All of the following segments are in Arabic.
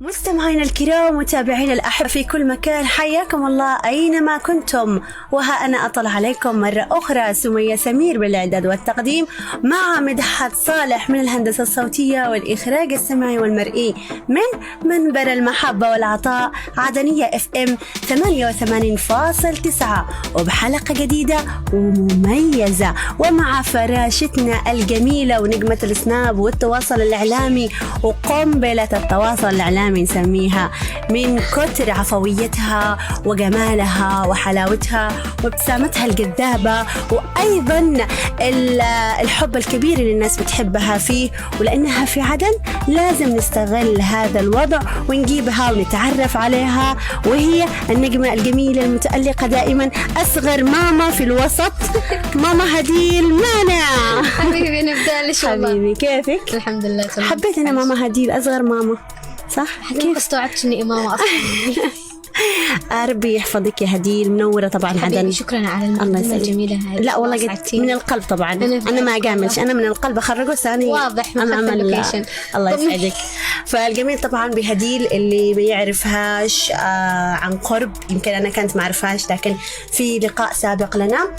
مستمعينا الكرام ومتابعينا الأحب في كل مكان، حياكم الله أينما كنتم. وها أنا أطلع عليكم مرة أخرى سمية سمير بالإعداد والتقديم، مع مدحت صالح من الهندسة الصوتية والإخراج السمعي والمرئي من منبر المحبة والعطاء، عدنية FM 88.9، وبحلقة جديدة ومميزة ومع فراشتنا الجميلة ونجمة السناب والتواصل الإعلامي وقنبلة التواصل الإعلامي نسميها، من كتر عفويتها وجمالها وحلاوتها وابتسامتها الجذابة، وأيضا الحب الكبير اللي الناس بتحبها فيه. ولأنها في عدن لازم نستغل هذا الوضع ونجيبها ونتعرف عليها، وهي النجمة الجميلة المتألقة دائما، أصغر ماما في الوسط، ماما هديل مانع. حبيبي نبدأ ليش والله. حبيبي كيفك؟ الحمد لله تمام. حبيت أنا ماما هديل أصغر ماما، صح؟ كيف استوعبت إني إمامة أصلا؟ ربي يحفظك يا هديل، منورة طبعا عدن. شكرا على المقدمة الجميلة هذه. لا والله قد من القلب طبعا، أنا ما أجاملش، أنا من القلب أخرجه ثاني واضح من خلف اللوكيشن. الله يسعدك. فالجميل طبعا بهديل اللي بيعرفهاش عن قرب، يمكن أنا كنت ما أعرفهاش لكن في لقاء سابق لنا،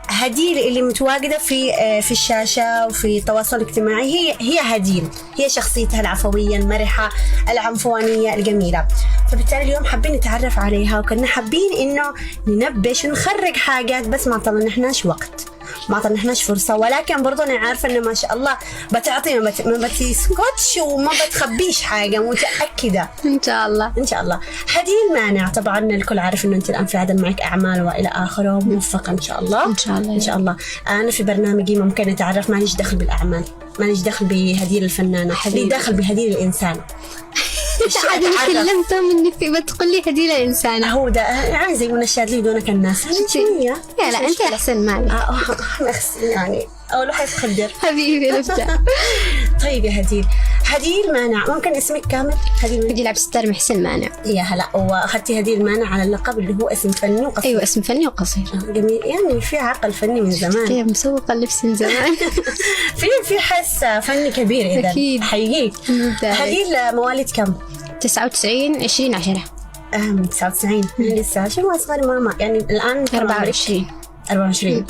هديل اللي متواجدة في الشاشة وفي التواصل الاجتماعي هي هديل، هي شخصيتها العفوية المرحة العنفوانية الجميلة. فبالتالي اليوم حابين نتعرف عليها، وكنا حابين إنه ننبش ونخرج حاجات، بس ما طلعناش وقت، ما طلعناش فرصة، ولكن برضو أنا عارفة إنه ما شاء الله بتعطي ما بتسكتش وما بتخبيش حاجة، متأكدة إن شاء الله. إن شاء الله. هديل مانع طبعا الكل عارف إنه أنت الآن في عدن معك أعمال وإلى آخره، موفقة إن شاء الله. إن شاء الله. إن شاء الله. أنا في برنامجي ممكن نتعرف، ما ليش دخل بالأعمال، ما ليش دخل بهديل الفنانة، لي دخل بهديل الإنسان. عادي كلمته مني في بتقول لي هدية الإنسان، هو ده يعني زي منشاد لي دونك الناس شوية. يا لا أنت أحسن معي يعني أول واحد يقدر. حبيبي نبدأ. طيب يا هديل مانع، ممكن اسمك كامل؟ هديل عبد الستار محسن مانع. يا هلا. وأخذتي هديل مانع على اللقب اللي هو اسم فني وقصير. أيوة اسم فني وقصير. جميل، يعني في عقل فني من زمان. كيف مسوقة اللبس من زمان. في حس فني كبير إذا. أكيد. حقيقي. هديل مواليد كم؟ 99 2010. 99 لسه شو أصغر ماما يعني الآن 24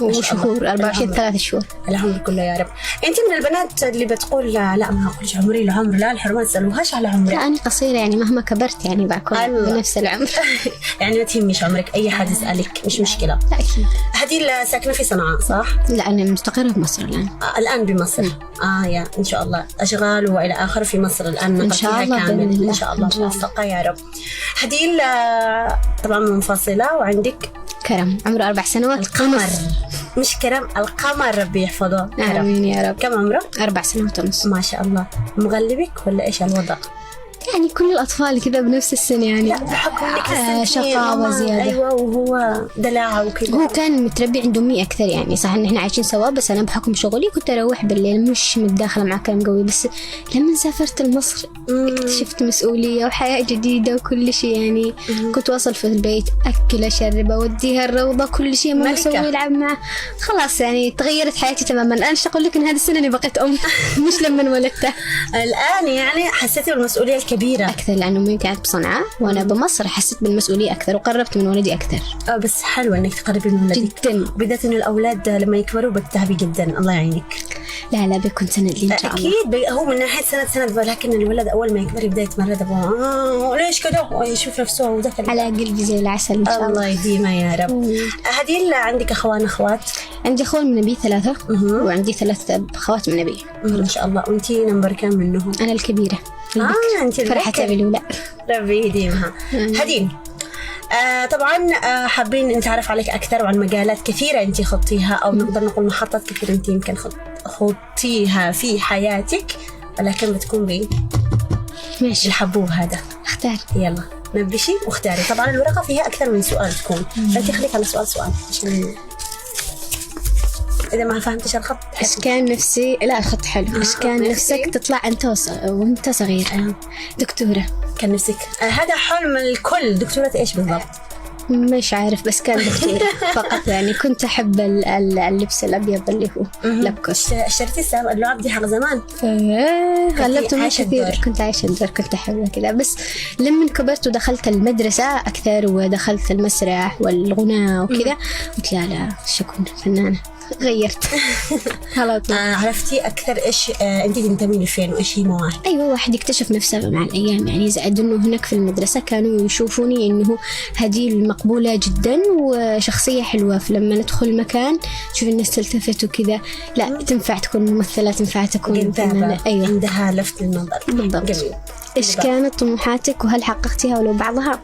وشهور 24 3 شهور. الحمد لله يا رب. أنت من البنات اللي بتقول لا ما أقولش عمري العمر، لا الحرمات سألوهاش على عمري. لا أنا قصيرة يعني مهما كبرت يعني بكون بنفس العمر. يعني ما تهمش عمرك، أي حد يسألك مش مشكلة. لا أكيد. هديل ساكنة في صنعاء صح؟ لا أنا مستقرة بمصر الآن. الآن بمصر. يا إن شاء الله أشغال وإلى آخر في مصر الآن. إن شاء الله كامل. إن شاء الله موفقة يا رب. هديل طبعا منفصلة وعندك كرم عمره 4 سنوات. القمر مش كرم، القمر ربي يحفظه. آمين يا رب. كم عمره؟ 4 سنوات ونص. ما شاء الله. مغلبك ولا إيش الوضع؟ يعني كل الأطفال كذا بنفس السن يعني. لا بحكم إنك شقاوة زيادة. أيوة وهو دلاعة وكذا. هو كان متربي عند أمي أكثر يعني، صح إن إحنا عايشين سوا، بس أنا بحكم شغلي كنت أروح بالليل مش متداخلة مع كلام قوي. بس لما سافرت لمصر اكتشفت مسؤولية وحياة جديدة وكل شيء يعني. كنت واصل في البيت أكل أشرب أوديها الروضة كل شيء ما أسوي يلعب معه، خلاص يعني تغيرت حياتي تماما. أنا أقول لك إن هذه السنة أنا بقيت أم مش لما ولدته. الآن يعني حسيتي بالمسؤولية الكبيرة أكثر، لأنه أمي كانت بصنعاء وأنا بمصر، حسيت بالمسؤولية أكثر وقربت من ولدي أكثر. بس حلوة إنك تقربي من ولدك جدا، بدأت إنه الأولاد لما يكبروا بتتعبي جدا. الله يعينك. لا بيكون سند لي إن شاء الله. أكيد هو من ناحية سند، ولكن الولد أول ما يكبر يبدأ يتمرد أبوه ليش كده ويشوف نفسه ودخل على قلبي زي العسل إن شاء الله. الله يديمه يا رب. هديل عندك أخوات؟ عندي أخوان من نبي 3 وعندي 3 أخوات من نبي. ما شاء الله. وأنتي نمبر كم منهم؟ أنا الكبيرة. أنت فرحتها بالأولى. ربي يديمها. هديل طبعا حابين نتعرف عليك أكثر وعن مجالات كثيرة أنت خضتيها، أو نقدر نقول محطات كثيرة أنت يمكن خضتيها في حياتك، ولكن بتكون بي ماشي الحبوب هذا. اختار. يلا نبشي واختاري. طبعا الورقة فيها أكثر من سؤال تكون، فأنت خليك على سؤال عشان إذا ما فهمتش الخط. إيش كان نفسي؟ لا الخط حلو. إيش كان نفسك تطلع أنت وأنت صغير؟ دكتورة. كان نفسك هذا حلم الكل. دكتورة إيش بالضبط؟ مش عارف، بس كان دكتورة فقط يعني. كنت أحب اللبس الأبيض اللي هو لبكوس. اشتريتي اللعب دي حق زمان؟ غلبت ما كثير، كنت عايشة الدور، كنت أحبها كذا. بس لما كبرت ودخلت المدرسة أكثر ودخلت المسرح والغناء وكذا قلت لا شكون فنانة، غيرت على طول. عرفتي أكثر إيش أنت تنتمي لفين وإيش هي مواهب؟ أيوة، واحد يكتشف نفسه مع الأيام يعني. زائد إنه هناك في المدرسة كانوا يشوفوني إنه هديل مقبولة جدا وشخصية حلوة، فلما ندخل مكان تشوف الناس تلتفت وكذا، لا تنفع تكون ممثلة، تنفع تكون فنانة. أيوة، عندها لفت النظر. بالضبط. جميل. إيش كانت طموحاتك وهل حققتيها ولو بعضها؟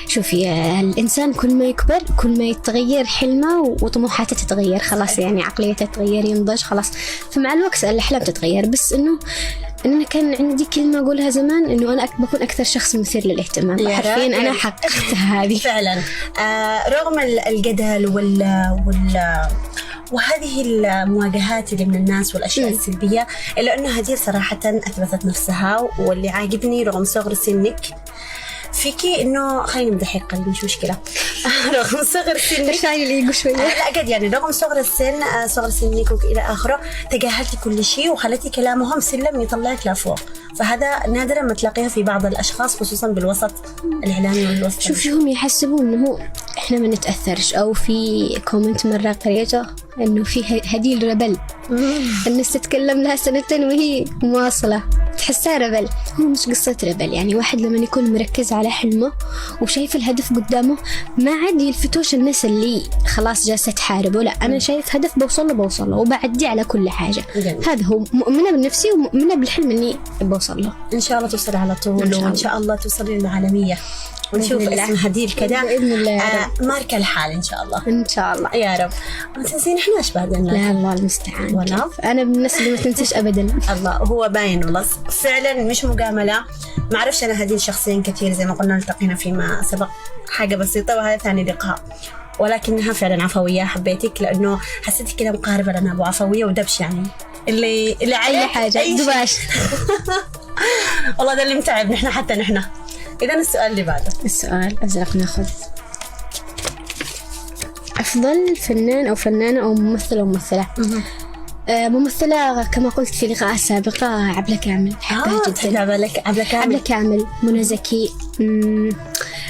شوفي، الإنسان كل ما يكبر كل ما يتغير حلمه وطموحاته تتغير، خلاص يعني عقليته تتغير، ينضج خلاص. فمع الوقت الأحلام تتغير. بس إنه أنا كان عندي كلمة أقولها زمان إنه أنا بكون أكثر شخص مثير للاهتمام. حرفيا أنا حققتها هذه فعلا. رغم الجدل وهذه المواجهات اللي من الناس والأشياء السلبية، إلا أنه هديل صراحة أثبتت نفسها. واللي عاجبني رغم صغر سنك فيكي إنه خلينا نمدح قلبي مش مشكلة رغم صغر سنك شايل الإيجو شوية. لا قد يعني رغم صغر السن، صغر سنك وإلى آخره، تجاهلتي كل شيء وخلتي كلامهم سلم يطلعك لفوق. فهذا نادرا ما تلاقيها في بعض الأشخاص، خصوصا بالوسط الإعلامي والوسط. شوفي، هم يحسبون إنه إحنا ما نتأثرش. أو في كومنت مرة قريته إنه في هديل ربل، الناس تتكلم لها سنتين وهي مواصلة، تحسها ربل. هو مش قصة ربل يعني. واحد لما يكون مركز على حلمه وشايف الهدف قدامه، ما عاد يلفتوش الناس اللي خلاص جالسة تحارب. ولا أنا شايف هدف بوصل له وبعدي على كل حاجة. هذا هو، مؤمنة بنفسي ومؤمنة بالحلم اللي بوصل له. إن شاء الله توصل على طول، وإن شاء الله توصل للعالمية، ونشوف اسم هديل كذا بإذن الله. ماركة الحال إن شاء الله. إن شاء الله يا رب. ما تنسين إحنا إيش بعد الناس. لا الله المستعان. والله أنا من الناس اللي ما تنساش أبدا. الله هو باين والله فعلا، مش مجاملة. ما أعرفش أنا هديل شخصيا كثير، زي ما قلنا التقينا فيما سبق حاجة بسيطة، وهذا ثاني لقاء، ولكنها فعلا عفوية. حبيتك لأنه حسيتك كده مقاربة لنا، أبو عفوية ودبش يعني، اللي على أي حاجة دباش والله ده اللي متعب نحن، حتى نحن. إذن السؤال اللي بعده، السؤال أزرق ناخذ. أفضل فنان أو فنانة أو ممثل أو ممثلة؟ ممثلة كما قلت في لقاء سابقة، عبلة كامل، حبها جدا. عبلة كامل، منى زكي،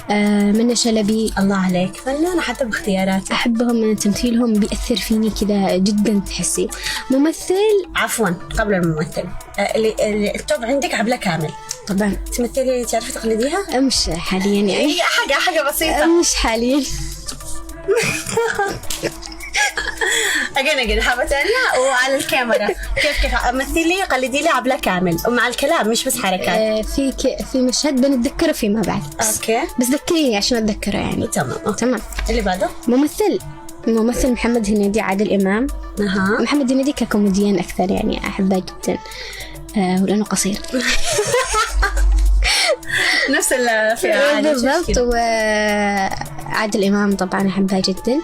منى شلبي. الله عليك، فنانة حتى باختيارات. أحبهم من تمثيلهم، بيأثر فيني كذا جدا. تحسي ممثل؟ عفوا قبل الممثل، اللي التوب عندك عبلة كامل طبعا. تمثلي تعرفي تقلديها؟ مش حاليا يعني، حاجة بسيطة. مش حاليا. أجين حابة تانية وعلى الكاميرا كيف مثلي قلدي لي عبلة كامل ومع الكلام مش بس حركات. في مشهد بنتذكره فيما بعد. أوكي. بس ذكريني عشان أتذكره يعني. تمام. اللي بعده ممثل محمد هنيدي، عادل إمام. محمد هنيدي ككوميديان أكثر يعني، أحبه جدا ولأنه قصير. نفس الفئة بالضبط. وعادل إمام طبعا أحبها جدا.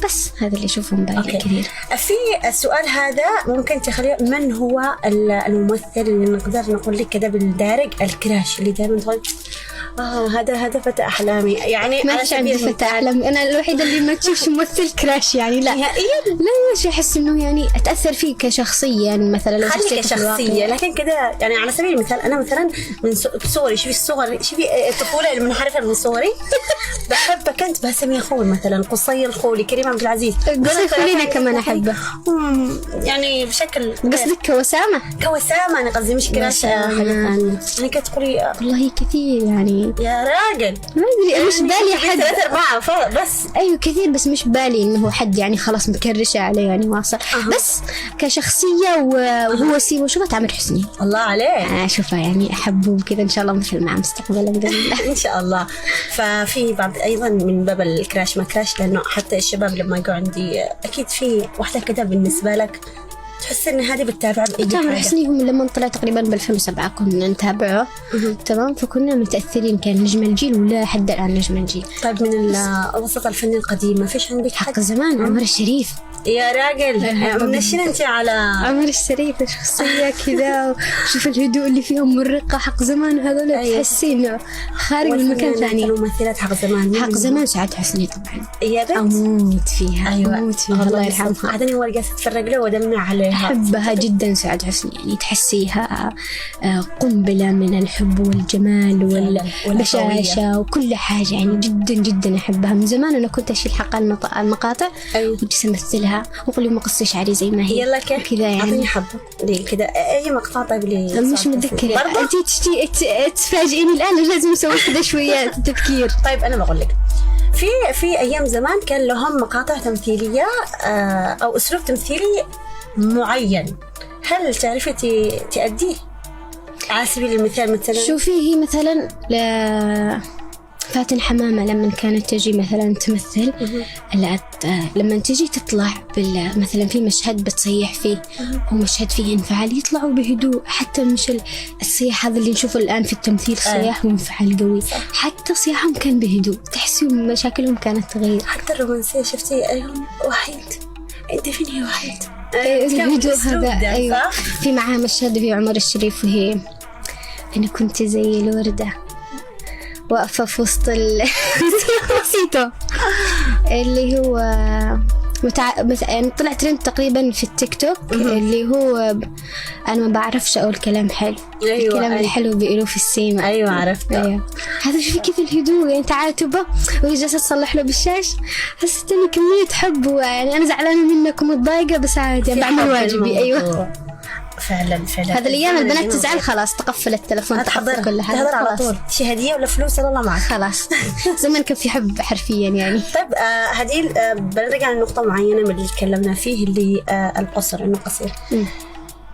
بس هذا اللي أشوفهم باقي كثير. في السؤال هذا ممكن تخليه، من هو الممثل اللي نقدر نقول لك كده بالدارج الكراش اللي دائما تقول هذا فتى أحلامي يعني؟ ما فيش عندي فتى أحلامي، أنا الوحيدة اللي ما تشوفش ممثل كراش يعني. لا مش أحس إنه يعني أتأثر فيه كشخصية مثلا، لو كشخصية. لكن كده يعني على سبيل المثال، أنا مثلا من صوري، شوفي الطفولة المنحرفة من صوري بحب كنت بسمي خول مثلا، قصي الخولي، كريم عبد العزيز. قصي خولينا كمان أحبه يعني بشكل. قصدك كوسامة؟ أنا قصدي مش كراش. أنا كنت تقولي والله كثير يعني يا راجل، ما أدري، مش بالي حد 3-4 بس. أيوة كثير، بس مش بالي إنه حد يعني خلاص مكرشة عليه يعني واصل. بس كشخصية وهو سيبه شوفه تامر حسني. الله عليه. أشوفه يعني أحبه كذا، إن شاء الله مثل معه مستقبلا بإذن الله. إن شاء الله. ففي بعض أيضا من باب الكراش ما كراش، لأنه حتى الشباب لما يقعوا عندي أكيد في واحدة كده بالنسبة لك تحس إن هذه بتتابع بأي حاجة. تامر حسني هم لما طلع تقريبا ب2007 كنا نتابعه. تمام، فكنا متأثرين، كان نجم الجيل ولا حد الآن نجم الجيل. طيب من الوسط الفني القديم ما فيش عندك حق زمان؟ عمر الشريف. يا راجل منشين انت على عمر الشريف شخصية كذا، وشوف الهدوء اللي فيهم مرقة حق زمان، هذول تحسين خارج من مكان ثاني. الممثلات حق زمان، حق زمان سعاد حسني طبعا يا بنت أموت فيها. أيوة. أموت فيها الله يرحمها. هذا هو اللي أتفرج له ودمع عليها. أحبها جدا سعاد حسني، يعني تحسيها قنبلة من الحب والجمال والبشاشة وكل حاجة، يعني جدا جدا أحبها. من زمان أنا كنت أشيل حق المقاطع وجلس أمثلها وأقول ما قصي شعري زي ما هي. يلا كيف كذا يعني أعطيني حبة ليه كذا أي مقطع طيب لي مش متذكرة. أنت تفاجئيني الآن، لازم أسوي كذا شوية تفكير. طيب أنا بقول لك في أيام زمان كان لهم مقاطع تمثيلية أو أسلوب تمثيلي معين، هل تعرفي تأديه على سبيل المثال؟ مثلا شوفي هي مثلا فاتن حمامة لما كانت تجي مثلا تمثل، لما تجي تطلع مثلا في مشهد بتصيح فيه ومشهد فيه انفعال، يطلعوا بهدوء. حتى مش الصياح هذا اللي نشوفه الآن في التمثيل، صياح وانفعال قوي، حتى صياحهم كان بهدوء، تحسيهم مشاكلهم كانت تغير. حتى الرومانسية شفتي أيهم وحيد، أنت فين يا وحيد؟ الهدوء هذا أيوة. في معها مشهد في عمر الشريف وهي أنا كنت زي الوردة واقفة في وسط نسيته اللي هو يعني طلع ترند تقريبا في التيك توك، اللي هو أنا ما بعرفش أقول كلام حلو. أيوة الكلام الحلو بيقولوه في السيما. أيوة عرفته. أيوة. هذا شوفي كيف الهدوء، يعني تعاتبه وهي جالسة تصلح له بالشاش، حسيت إني كمية حب، يعني أنا زعلانة منك ومتضايقة بس عادي بعمل واجبي. أيوة فعلا. هذا الأيام البنات تزعل خلاص تقفل التلفون، تحضر كل حاجة، تحضر على طول، شي هدية ولا فلوس الله معك خلاص. زمان كان في حب حرفيا يعني. طيب هديل بنرجع لنقطة معينة من اللي تكلمنا فيه، اللي القصر، إنه قصير.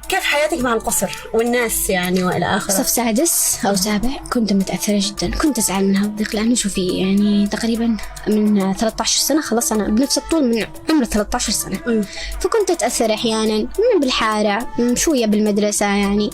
كيف حياتك مع القصر والناس يعني وإلى آخره؟ صف سادس أو سابع كنت متأثرة جدا، كنت أزعل منها بضيق، لأنه شوفي يعني تقريبا من 13 سنة خلاص أنا بنفس الطول من عمر 13 سنة. فكنت أتأثر أحيانا بالحارة، شوية بالمدرسة يعني.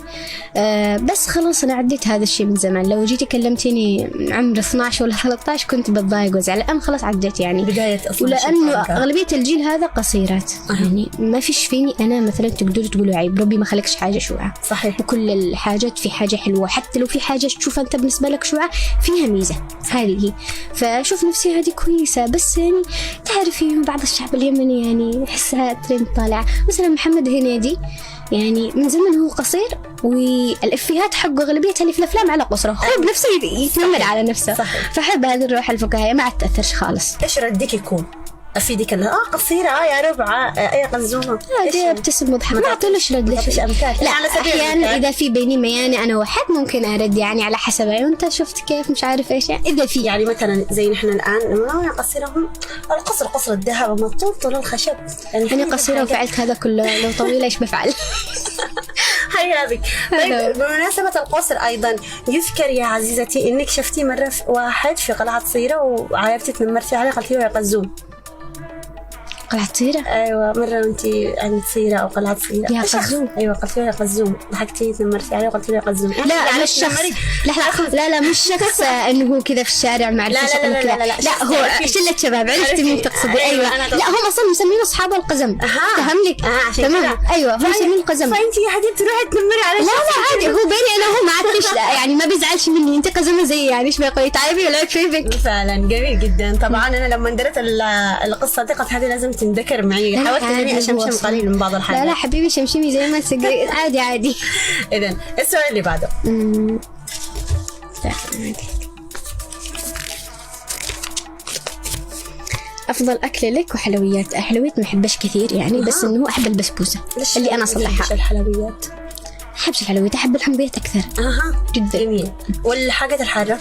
بس خلاص أنا عديت هذا الشيء من زمان. لو جيتي كلمتيني عمر 12 ولا 13 كنت بتضايق وأزعل، الآن خلاص عديت يعني بداية أصلا. ولأنه أغلبية الجيل هذا قصيرات يعني ما فيش فيني أنا مثلا تقدروا تقولوا عيب، ربي ما خلقش حاجة شوعة. صحيح. وكل الحاجات في حاجة حلوة، حتى لو في حاجة تشوفها أنت بالنسبة لك شوعة فيها ميزة، هذه. فشوف نفسي هذه كويسة. بس يعني تعرفي بعض الشعب اليمني يعني يحسها ترند طالع. مثلا محمد هنيدي يعني من زمن هو قصير، والإفيهات حقه أغلبيتها اللي في الأفلام على قصره، هو بنفسه يتنمر على نفسه. صحيح. فحب هذه الروح الفكاهية، ما تأثرش خالص. إيش ردك يكون؟ أفيدك قصيرة يا ربعة أي قزومة عادي ابتسم مضحك، ما أعطيلش رد. لا على أحيانا إذا في بيني مياني أنا واحد ممكن أرد يعني على حسب أنت شفت كيف مش عارف إيش يعني. إذا في يعني مثلا زي نحن الآن لما قصيرهم القصر قصر الذهب ومطول طول الخشب، يعني أنا قصيرة وفعلت هذا كله، لو طويلة إيش بفعل؟ هيا بك. طيب بمناسبة القصر أيضا يذكر يا عزيزتي إنك شفتي مرة واحد في قلعة صيرة وعيبتي تنمرتي عليه قلتي له يا قزوم. قلعة صيرة؟ أيوة مرة أنتي عند صيرة أو قلعة صيرة يا قزوم. أيوة قلت له يا قزوم، ضحكتي تنمرتي عليه وقلت له يا قزوم. لا على الشخص، لا مش شخص إنه هو كذا في الشارع معرفش لا هو شلة شباب، عرفتي مين تقصدي. أيوة لا هم أصلا مسمين أصحاب القزم، فهم لك تمام. أيوة هم مسمين القزم. فأنتي يا حبيبتي تروحي تنمري على لا عادي، هو بيني أنا وهو ما عادش يعني ما بيزعلش مني، أنت قزمة زي يعني إيش بيقولي تعبي ولا كيفك. فعلا جميل جدا. طبعا أنا لما درت القصة دي قلت هذه لازم تنذكر معي، حاولت إني أشمشم قليل من بعض الحاجات. لا حبيبي شمشمي زي ما تسقي عادي. إذن السؤال اللي بعده. أفضل أكل لك وحلويات. حلويات ما أحبش كثير يعني، بس إنه أحب البسبوسة اللي أنا أصلحها. الحلويات أحبش الحلويات، أحب الحمضيات أكثر. جدا جميل. والحاجات الحارة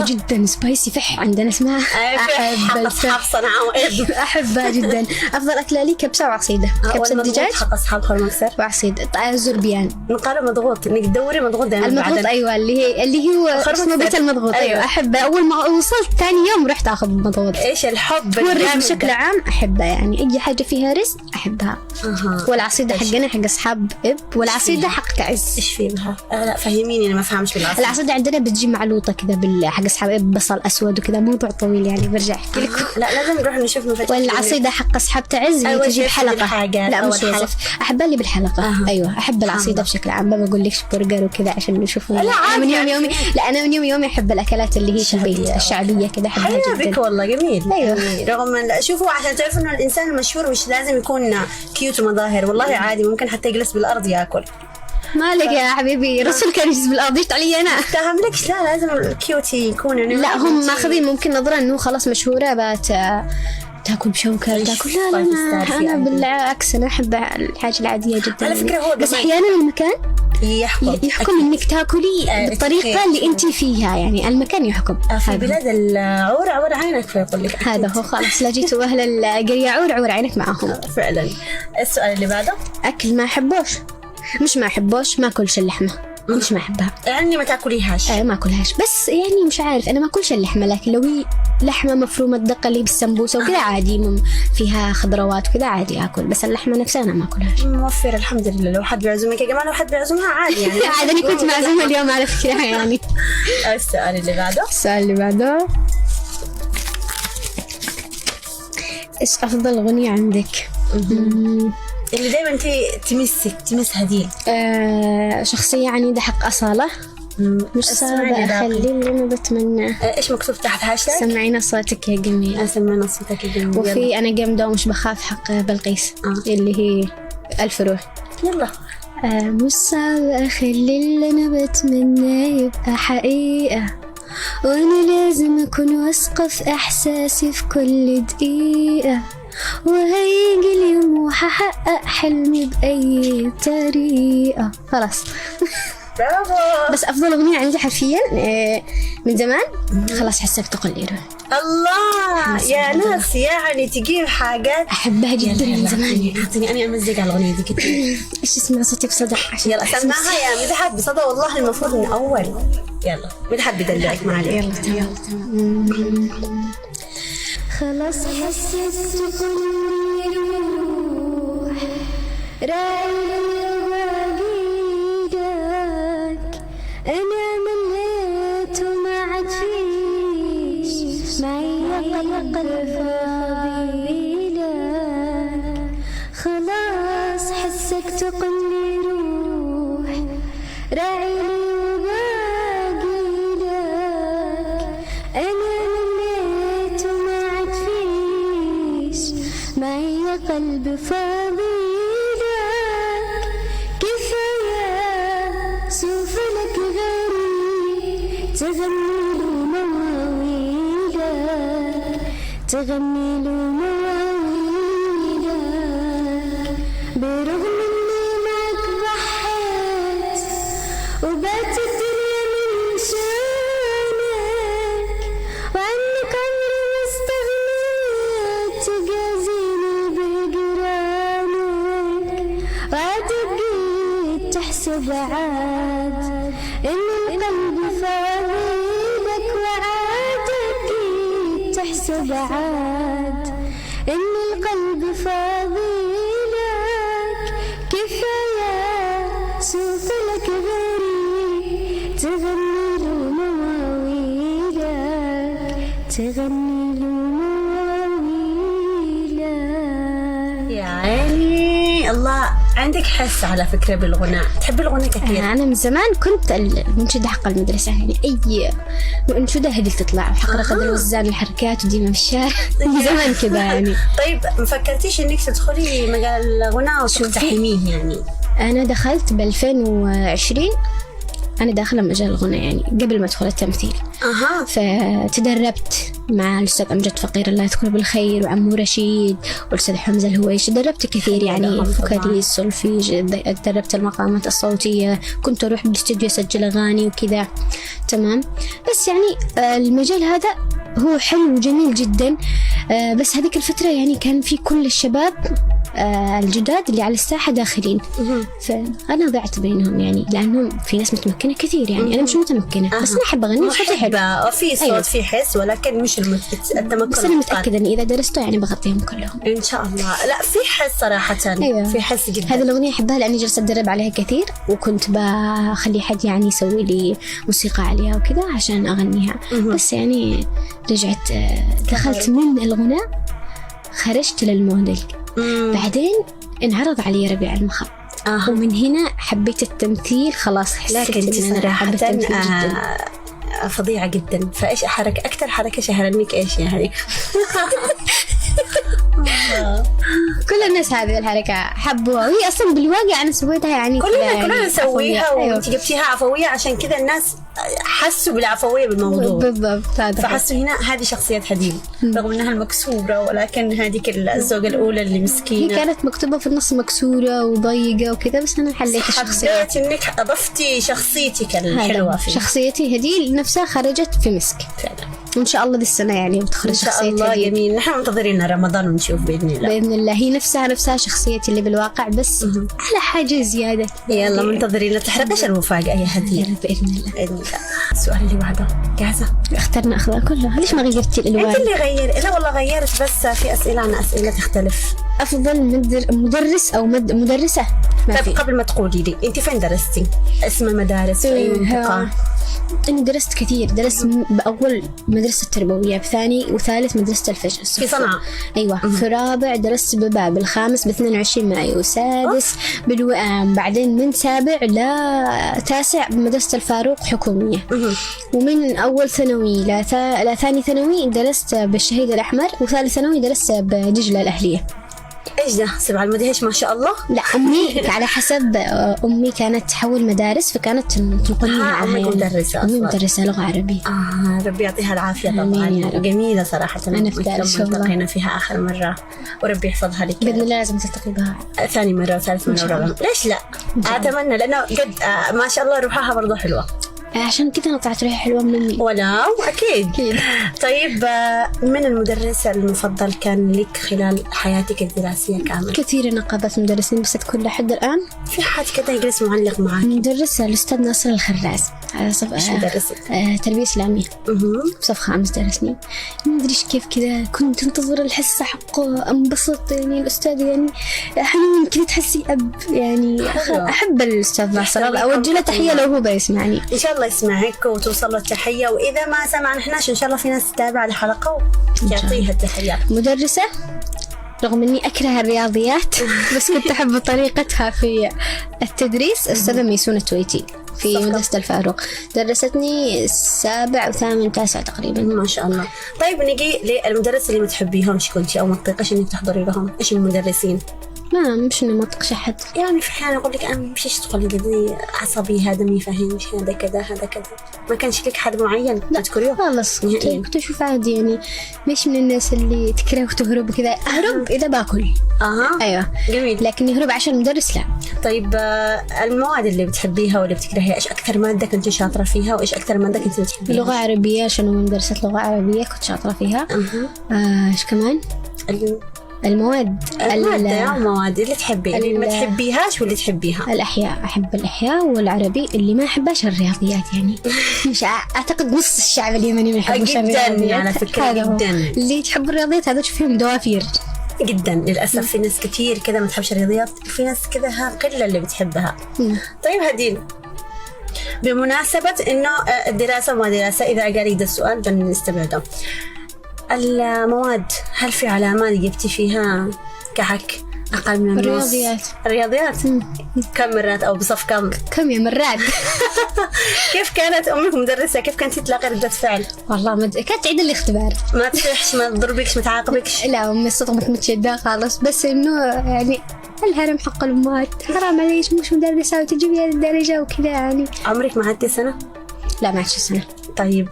جدا سبايسي فح عندنا اسمها. أحب أصحاب صنعاء أحبها جدا. أفضل أكلة لي كبسة وعصيدة. كبسة دجاج حق أصحاب خرمكسر وعصيدة زربيان. نقاله مضغوط، إنك تدوري مضغوط دائما. المضغوط أيوة اللي هو اسمه بيت المضغوط. أيوة أحبه. أول ما وصلت ثاني يوم رحت أخذ مضغوط. إيش الحب والرز بشكل عام أحبه، يعني أي حاجة فيها رز أحبها. والعصيدة حقنا حق أصحاب والعصيدة حق كعز. إيش فيها؟ لا فهميني أنا ما فهمش بالعصيدة. العصيدة عندنا بتجي معلوطة كذا حق أصحابي بصل أسود وكذا، موضوع طويل يعني برجع أحكي لكم. لا لازم نروح نشوف مفاتيح. والعصيدة حق أصحاب تعز اللي تجيب حلقة. لا مش وصف، أحب اللي بالحلقة. أيوة أحب العصيدة بشكل عام، ما بقول لك برجر وكذا عشان نشوفه. لا من يوم يومي، لا أنا من يوم يومي أحب الأكلات اللي هي في البيت الشعبية كذا، أحبها جدا. بك والله جميل. أيوة. رغم شوفوا عشان تعرفوا إنه الإنسان المشهور مش لازم يكون كيوت ومظاهر، والله عادي ممكن حتى يجلس بالأرض ياكل. مالك يا حبيبي، رسول كان يجلس بالأرض، ايش علي أنا؟ فاهم لك؟ لا لازم الكيوت يكون يعني. لا هم ماخذين ممكن نظرة إنه خلاص مشهورة بات تاكل بشوكة تاكل. لا أنا بالعكس أنا أحب الحاجة العادية جدا. على فكرة هو بس أحيانا المكان يحكم إنك تاكلي بالطريقة اللي أنت فيها، يعني المكان يحكم. في بلاد العور عور عينك، فيقول لك هذا هو خلاص. لا جيتوا أهل القرية عور عينك معاهم فعلا. السؤال اللي بعده، أكل ما أحبوش، مش ما أحبوش، ما أكلش اللحمة، مش ما أحبها يعني ما تاكليهاش. ما أكلهاش، بس يعني مش عارف أنا ما أكلش اللحمة، لكن لو هي لحمة مفرومة الدقة اللي بالسمبوسة وكذا عادي، فيها خضروات وكذا عادي أكل، بس اللحمة نفسها أنا ما أكلهاش. موفر الحمد لله. لو حد بيعزمك يا جماعة، لو حد بيعزمها عادي يعني. عاد أنا كنت معزومة اليوم على فكرة يعني. السؤال اللي بعده، إيش أفضل أغنية عندك؟ اللي دايما تمس هديل. شخصية عنيدة حق أصالة. مش صعبة أخلي اللي أنا بتمناه. إيش مكتوب تحت هاشتاج؟ سمعينا صوتك يا جميل. سمعنا صوتك يا جميل. وفي أنا جامدة ومش بخاف حق بلقيس اللي هي ألف روح. يلا. مش صعبة أخلي اللي أنا بتمناه يبقى حقيقة، وأنا لازم أكون واثقة في إحساسي في كل دقيقة، وهيجي اليوم وهحقق حلمي بأي طريقة. خلاص. برافو. بس أفضل أغنية عندي حرفيا من زمان خلاص حسك تقليره. الله يا ناس، يعني تجيب حاجات أحبها جدا من زمان. أعطيني أنا أمزق على الأغنية دي كتير. إيش اسمها صوتي بصدى؟ يلا سمعها يا مدحت بصدى، والله المفروض من أول. يلا مدحت بدلعك معلي. يلا تمام. خلاص حسيت تقلي روح رايح وعقيدك، أنا مليت وما عاد فيش معي قلق الفضيلك، خلاص حسك تقلي روح راعي قلب فضيلك، كفاية سوف لك غيري تغني له مواويلك، تغني له مواويلك، برغم اني معك ضحيت وبات الدنيا من شانك، وعنك عمري ما استغنيت تجازيني وعدك تحسب عاد إن القلب فاضيلك، وعادك تحسب عاد إن القلب فاضيلك، كفاية سوف لك غيري تغني له مواويلك، تغني له مواويلك. يا عيني الله، عندك حس على فكرة بالغناء، تحب الغناء كثير. أنا من زمان كنت المنشدة حق المدرسة، يعني أي منشدة هذه تطلع حق رقد الوزان والحركات وديما في الشارع من زمان كذا يعني. طيب ما فكرتيش إنك تدخلي مجال الغناء وتقتحميه يعني؟ أنا دخلت ب2020، أنا داخلة مجال الغناء يعني قبل ما أدخل التمثيل. فتدربت مع الأستاذ أمجد فقير الله يذكره بالخير، وعمو رشيد، والأستاذ حمزة الهويش. دربت كثير يعني فوكاليس، سولفيج، دربت المقامات الصوتية، كنت أروح بالاستوديو أسجل أغاني وكذا. تمام. بس يعني المجال هذا هو حلو وجميل جدا، بس هذيك الفترة يعني كان في كل الشباب الجداد اللي على الساحة داخلين. فأنا ضعت بينهم يعني، لأنهم في ناس متمكنة كثير يعني. أنا مش متمكنة بس أنا أحب أغني، صوتي حلو، في صوت في حس، ولكن مش التمكن. بس أنا متأكدة إني إذا درسته يعني بغطيهم كلهم إن شاء الله. لا في حس صراحة. في حس جدا. هذه الأغنية أحبها لأني جلست أدرب عليها كثير، وكنت بخلي حد يعني يسوي لي موسيقى عليها وكذا عشان أغنيها. بس يعني رجعت دخلت من الغناء، خرجت للموديل. بعدين انعرض علي ربيع المخاض. ومن هنا حبيت التمثيل خلاص. حسيت إن أنا حبيت التمثيل جدا. فظيعة جدا. فإيش أكتر حركة شهرنيك إيش يعني؟ كل الناس هذه الحركة حبوها، وهي أصلا بالواقع أنا سويتها يعني كلنا نسويها. وانت جبتيها عفوية عشان كذا الناس حسوا بالعفوية بالموضوع. بالضبط. فحسوا هنا هذه شخصية هديل رغم أنها المكسورة، ولكن هذيك الزوجة الأولى اللي مسكينة هي كانت مكتوبة في النص مكسورة وضيقة وكذا، بس أنا حليت الشخصية. حبيت إنك أضفتي شخصيتك الحلوة فيه. شخصيتي هديل نفسها خرجت في مسك فعلا. وإن شاء الله دي السنة يعني بتخرج شخصيتي. إن شاء الله. جميل. نحن منتظرين رمضان ونشوف بإذن الله. بإذن الله. هي نفسها شخصيتي اللي بالواقع، بس على حاجة زيادة. يلا منتظرين. لا تحرقش المفاجأة يا هديل. بإذن الله. بإذن الله. السؤال اللي بعده جاهزة؟ اخترنا أخضر كلها. ليش ما غيرتي الألوان؟ أنت اللي غير. لا والله غيرت، بس في أسئلة عن أسئلة تختلف. أفضل مدرس أو مدرسة؟ طيب قبل ما تقولي لي أنت فين درستي؟ اسم المدارس في أي منطقة؟ أنا درست كثير. درست بأول مدرسة التربوية، بثاني وثالث مدرسة الفجر في صنعاء. أيوة. في رابع درست ببابل، خامس ب22 مايو، سادس بالوئام، بعدين من سابع لتاسع بمدرسة الفاروق حكومية. ومن أول ثانوي لثاني ثانوي درست بالشهيد الأحمر، وثالث ثانوي درست بدجلة الأهلية. إيش ده؟ 7 المدهش ما شاء الله. لا أمي على حسب أمي كانت تحول مدارس، فكانت تنقلني معها. أمي مدرسة. أمي مدرسة لغة عربية. ربي يعطيها العافية طبعا. جميلة صراحة. أنا التقينا فيها آخر مرة، وربي يحفظها لك. بإذن الله لازم تلتقي بها ثاني مرة وثالث مرة ورابع. ليش لا؟ أتمنى، لأنه قد ما شاء الله روحها برضو حلوة. عشان كده أنا طلعت ريحة حلوة من أمي. ولو أكيد. طيب من المدرس المفضل كان لك خلال حياتك الدراسية كاملة؟ كثير نقابات مدرسين بس أذكر لحد الآن. في حد كده يجلس معلق معك؟ مدرس الأستاذ ناصر الخراز. إيش مدرسك؟ تربية إسلامية. بصف 5 درسني. ما أدري كيف كذا كنت انتظر الحصة حقه أنبسط يعني. الأستاذ يعني حنين كذا تحسي أب يعني. أحب الأستاذ ناصر، أوجه له تحية لو هو بيسمعني. إن شاء الله يسمعك وتوصل له التحية، وإذا ما سمع نحناش إن شاء الله في ناس تتابع الحلقة ويعطيها التحيات. مدرسة رغم أني أكره الرياضيات بس كنت أحب طريقتها في التدريس، أستاذة ميسونة تويتي في مدرسة الفاروق. درستني 7 و8 9 تقريبا. ما شاء الله. طيب نجي للمدرس اللي ما تحبيهمش كنتي أو ما تطيقش إنك تحضري لهم. إيش المدرسين؟ ما مش إنه ما أطقش أحد يعني. في حين أقول لك أنا مش تقولي قدي عصبي، هذا ما يفهمش، هذا كذا هذا كذا. ما كانش لك حد معين تذكريه؟ خلاص كنت أشوف عادي يعني. مش من الناس اللي تكره وتهرب وكذا. أهرب إذا باكل. أيوة جميل. لكن يهرب عشان المدرس لا. طيب المواد اللي بتحبيها واللي بتكرهيها، إيش أكثر مادة كنت شاطرة فيها وإيش أكثر مادة كنت بتحبيها؟ لغة عربية عشان من مدرسة لغة عربية كنت شاطرة فيها. إيش كمان؟ المواد اللي تحبي، اللي ما تحبيهاش واللي تحبيها. الأحياء. أحب الأحياء والعربي. اللي ما أحبهاش الرياضيات يعني. مش أعتقد نص الشعب اليمني ما يحبوش الرياضيات على فكرة. جدا اللي تحب الرياضيات هذا تشوفهم دوافير جدا. للأسف في ناس كتير كذا ما تحبش الرياضيات، في ناس كذا قلة اللي بتحبها. طيب هديل، بمناسبة إنه الدراسة وما دراسة، إذا قال ده السؤال بنستبعده. المواد، هل في علامات جبتي فيها كحك أقل من النص؟ الرياضيات كم مرات أو بصف كم يا مرات؟ كيف كانت أمك مدرسة؟ كيف كنت تلاقي ردة فعل؟ والله كانت تعيد الاختبار. ما تفرحش، ما تضربكش، ما تعاقبكش؟ لا أمي صدمت متشدة خالص، بس إنه يعني الهرم حق الأمهات، حرام عليش مش مدرسة وتجيبي هذه الدرجة وكذا يعني. عمرك ما عدتي سنة؟ لا ما عدتش سنة. طيب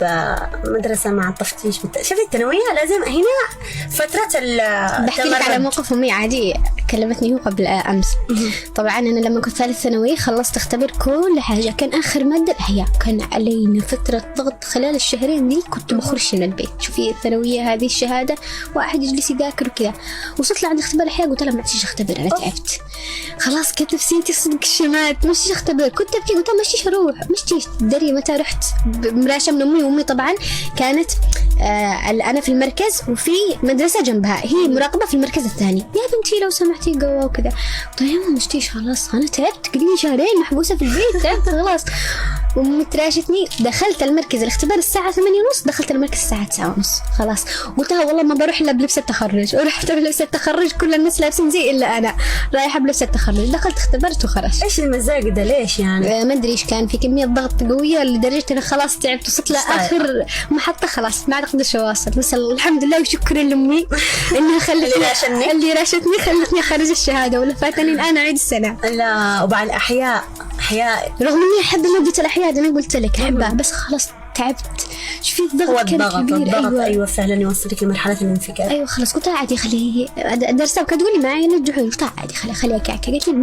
مدرسة مع التفتيش شوفي الثانوية لازم هنا فترة بحكي لك على موقف أمي عادي. كلمتني هو قبل أمس. طبعا أنا لما كنت ثالث ثانوي خلصت اختبر كل حاجة، كان آخر مادة الأحياء، كان علينا فترة ضغط خلال الشهرين دي كنت بخرج من البيت. شوفي الثانوية هذه الشهادة واحد يجلس يذاكر وكذا. وصلت لعند اختبار الأحياء قلت لها ما عدتش اختبر، أنا تعبت خلاص، كانت نفسيتي صدق الشمات، مشيش اختبر. كنت أبكي قلت مشيش أروح، مشيش دري متى رحت مراشة من أمي. وأمي طبعا كانت أنا في المركز وفي مدرسة جنبها، هي مراقبة في المركز الثاني. يا بنتي لو سمحتي قوة وكذا. طيب ما مشتيش خلاص، أنا تعبت، قليلي شهرين محبوسة في البيت، تعبت خلاص. وأمي تراشتني. دخلت المركز الاختبار الساعة 8:30، دخلت المركز الساعة 9:30 خلاص. قلتها والله ما بروح إلا بلبس التخرج. ورحت بلبس التخرج، كل الناس لابسين زي إلا أنا رايحة بلبس التخرج. دخلت اختبرت وخرجت. إيش المزاج ده ليش يعني؟ ما أدري إيش كان في كمية ضغط قوية لدرجة أنا خلاص تعبت، وصلت لآخر محطة خلاص ما أقدرش أواصل. بس الحمد لله وشكرا لأمي إنها خلتني اللي راشتني خلتني أخرج الشهادة، ولا فاتني الآن أعيد السنة. لا وبعد الأحياء رغم إني أحب مادة الأحياء، أنا قلت لك أحبها بس خلاص تعبت. شوفي الضغط كان كبير. الضغط أيوة فعلا يوصلك لمرحلة الانفكاك. أيوة خلاص قلت عادي خليه درسها. وكانت تقولي معي نجحوا، قلت عادي خليها كعكة. قالت لي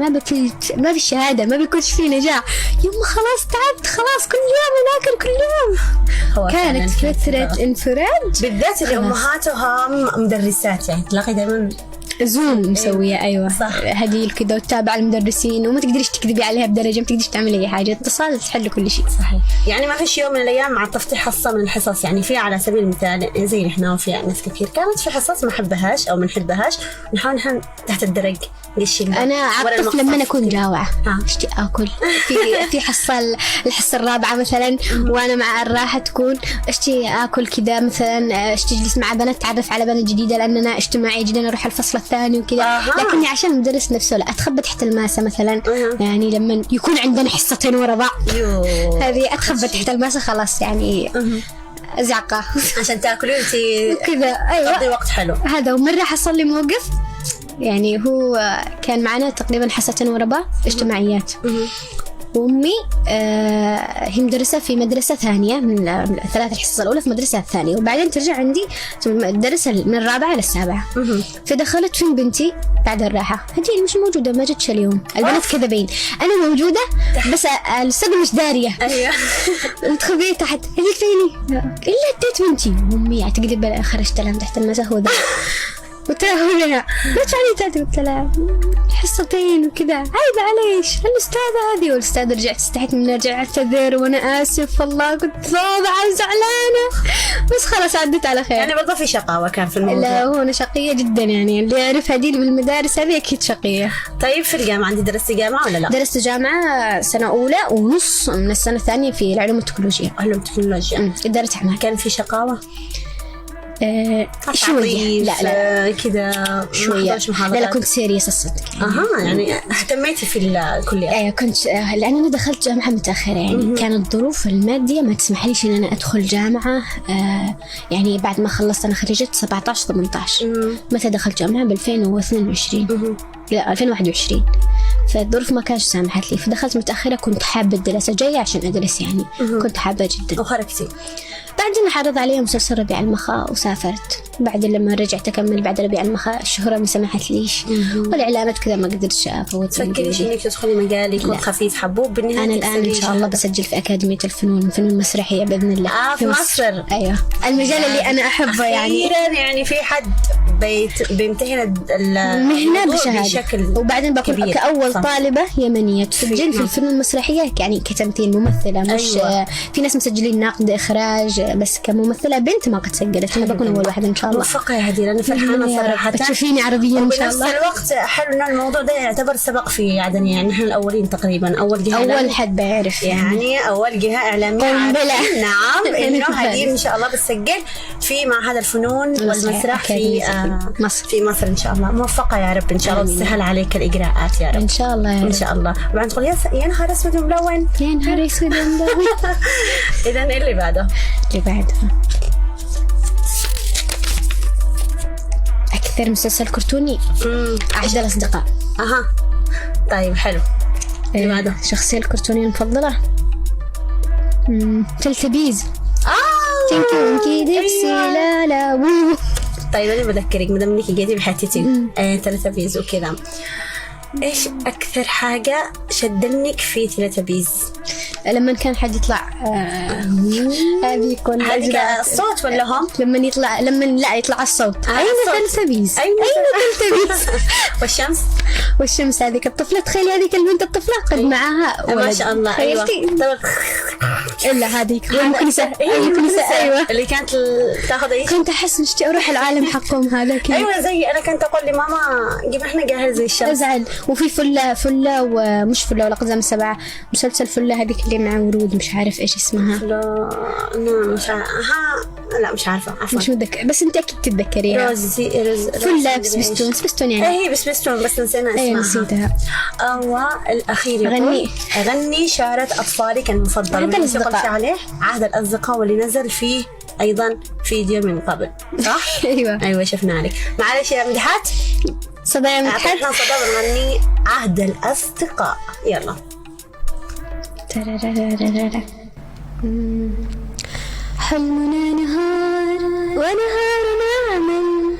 ما بالشهادة ما بيكونش فيه نجاح. يوم خلاص تعبت خلاص، كل يوم أذاكر كل يوم. كانت فترة انفراد بالذات الأمهات وهم مدرسات، يعني تلاقي دائما زوم مسوية. أيوة صح. هدي كده وتتابع المدرسين، وما تقدريش تكذبي عليها بدرجة، ما تقدريش تعملي أي حاجة، اتصال تحل كل شيء. صحيح. يعني ما فيش يوم من الأيام مع تفتح حصة من الحصص، يعني في على سبيل المثال زي إحنا وفي ناس كثير كانت في حصص ما حبهاش أو ما نحبهاش، نحاول نحن تحت الدرج قش. أنا عطف لما أنا أكون جاوعة أشتي أكل في حصة الحصة الرابعة مثلا، وأنا مع الراحة تكون أشتي أكل كذا مثلا، أشتي أجلس مع بنات، أتعرف على بنات جديدة لأننا اجتماعي جدا، أروح الفصل الثاني وكذا. لكني عشان المدرس نفسه لا أتخبى تحت الماسة مثلا. يعني لما يكون عندنا حصتين ورا بعض هذه أتخبى تحت الماسة خلاص، يعني أزعقة عشان تأكلي أنتي كذا. أيوة تقضي وقت حلو. هذا. ومرة حصل لي موقف، يعني هو كان معنا تقريبا حصتين ورا بعض اجتماعيات. وأمي هي مدرسة في مدرسة ثانية من الثلاث الحصص الأولى في مدرسة الثانية، وبعدين ترجع عندي درس من الرابعة للسابعة. فدخلت فين بنتي بعد الراحة، هدي مش موجودة، ما جتش اليوم. البنات كذبين، أنا موجودة بس الأستاذ مش دارية. أيوة متخبية تحت. هذيك فيني إلا اديت بنتي. وأمي اعتقد خرجت لها تحت المسا هو ذا. قلت لها هنا ليش علي تاتي؟ قلت لها حصتين وكذا، عيب عليش الأستاذة هذه. والأستاذة رجعت استحيت من رجع اعتذر وأنا آسف والله كنت فاضعة وزعلانة، بس خلاص عدت على خير. يعني برضه في شقاوة كان في الموضوع. لا هو أنا شقية جدا، يعني اللي يعرف هذه بالمدارس هذه أكيد شقية. طيب في الجامعة عندي درست جامعة ولا لا؟ درست جامعة سنة أولى ونص من السنة الثانية في العلوم التكنولوجيا. علوم التكنولوجيا. إدارة أعمال. كان في شقاوة؟ شوية. لا كذا شوية. لا كنت سيريس الصدق يعني اهتميتي في الكلية؟ ايوه كنت، لأن أنا دخلت جامعة متأخرة، يعني كانت الظروف المادية ما تسمح ليش إن أنا أدخل جامعة. يعني بعد ما خلصت أنا خرجت 17-18. متى دخلت جامعة؟ ب2022 لا 2021. فالظروف ما كانش سامحت لي، فدخلت متأخرة. كنت حابة الدراسة جاية عشان أدرس، يعني كنت حابة جدا. وخرجتي؟ بعدين حرض علي مسلسل ربيع المخاء وسافرت. بعد لما رجعت أكمل بعد ربيع المخاء الشهرة ما سمحت ليش، والإعلانات كذا ما قدرت أفوت. فكريش إنك تدخلي مجال يكون خفيف حبوب بالنهاية؟ أنا الآن إن شاء الله بسجل في أكاديمية الفنون المسرحية بإذن الله. في مصر. أيوة المجال اللي أنا أحبه. يعني يعني في حد بيمتهن المهنة بشهادة، وبعدين بكون كأول طالبة يمنية تسجل في الفنون المسرحية، يعني كتمثيل ممثلة. مش أيوة. في ناس مسجلين ناقد إخراج، بس كممثلة بنت ما قد سجلت. أنا بكون أول واحدة إن شاء الله. موفقة يا هدير، أنا فرحانة صراحة. تشوفيني عربية إن شاء الله. وبنفس الوقت حلو إن الموضوع ده يعتبر سبق في عدن، يعني نحن الأولين تقريبا، أول جهة أول حد بيعرف، يعني أول جهة إعلامية. نعم إنه هدير إن شاء الله بتسجل في معهد الفنون والمسرح في مصر. في مصر إن شاء الله. موفقة يا رب إن شاء الله، تسهل عليك الإجراءات يا رب إن شاء الله يا رب. إن شاء الله. وبعدين تقول يا نهار أسود وملون، يا نهار أسود وملون. إذن إيه اللي بعده؟ اللي بعده أكثر مسلسل كرتوني أحد الأصدقاء. طيب حلو. اللي بعده شخصية الكرتونية المفضلة تلتبيز. تنكي ديبسي لا لا وو. طيب أنا بذكرك مدام إنك جيتي بحكيتي تلتبيز وكذا، إيش أكثر حاجة شدنك في تلتبيز؟ لما كان حد يطلع هذه يكون الصوت ولا هم؟ لما يطلع لا يطلع الصوت. أين تلتبيز؟ أين تلتبيز؟ والشمس هذيك الطفلة، تخيلي هذيك البنت الطفلة قد معها ولد. ما شاء الله. أيوة. إلا هذيك كنيسة. أيوة اللي كانت تاخذ أي. كنت أحس نشتي أروح العالم حقهم هذا كذا. أيوة زي أنا كنت أقول لماما جيب إحنا جاهز زي الشمس. أزعل. وفي فلة ومش فلة ولا قزام السبعة، مسلسل فلة هذيك اللي مع ورود مش عارف إيش اسمها. لا مش لا مش عارفة عفوا. مش متذكر بس أنت أكيد تتذكريها. روز فلة سبستون يعني. هي بسبستون بس نسينا اسمها. أيه نسيتها. الأخير غني شعرة أطفالك المفضل. عهد الأصدقاء. عليه عهد الأصدقاء واللي نزل فيه أيضا فيديو من قبل صح؟ أيوة شفنا عليك. معلش يا مدحت صدى مدحت. احنا صدى بنغني عهد الأصدقاء. يلا. حلمنا نهار ونهارنا عمل،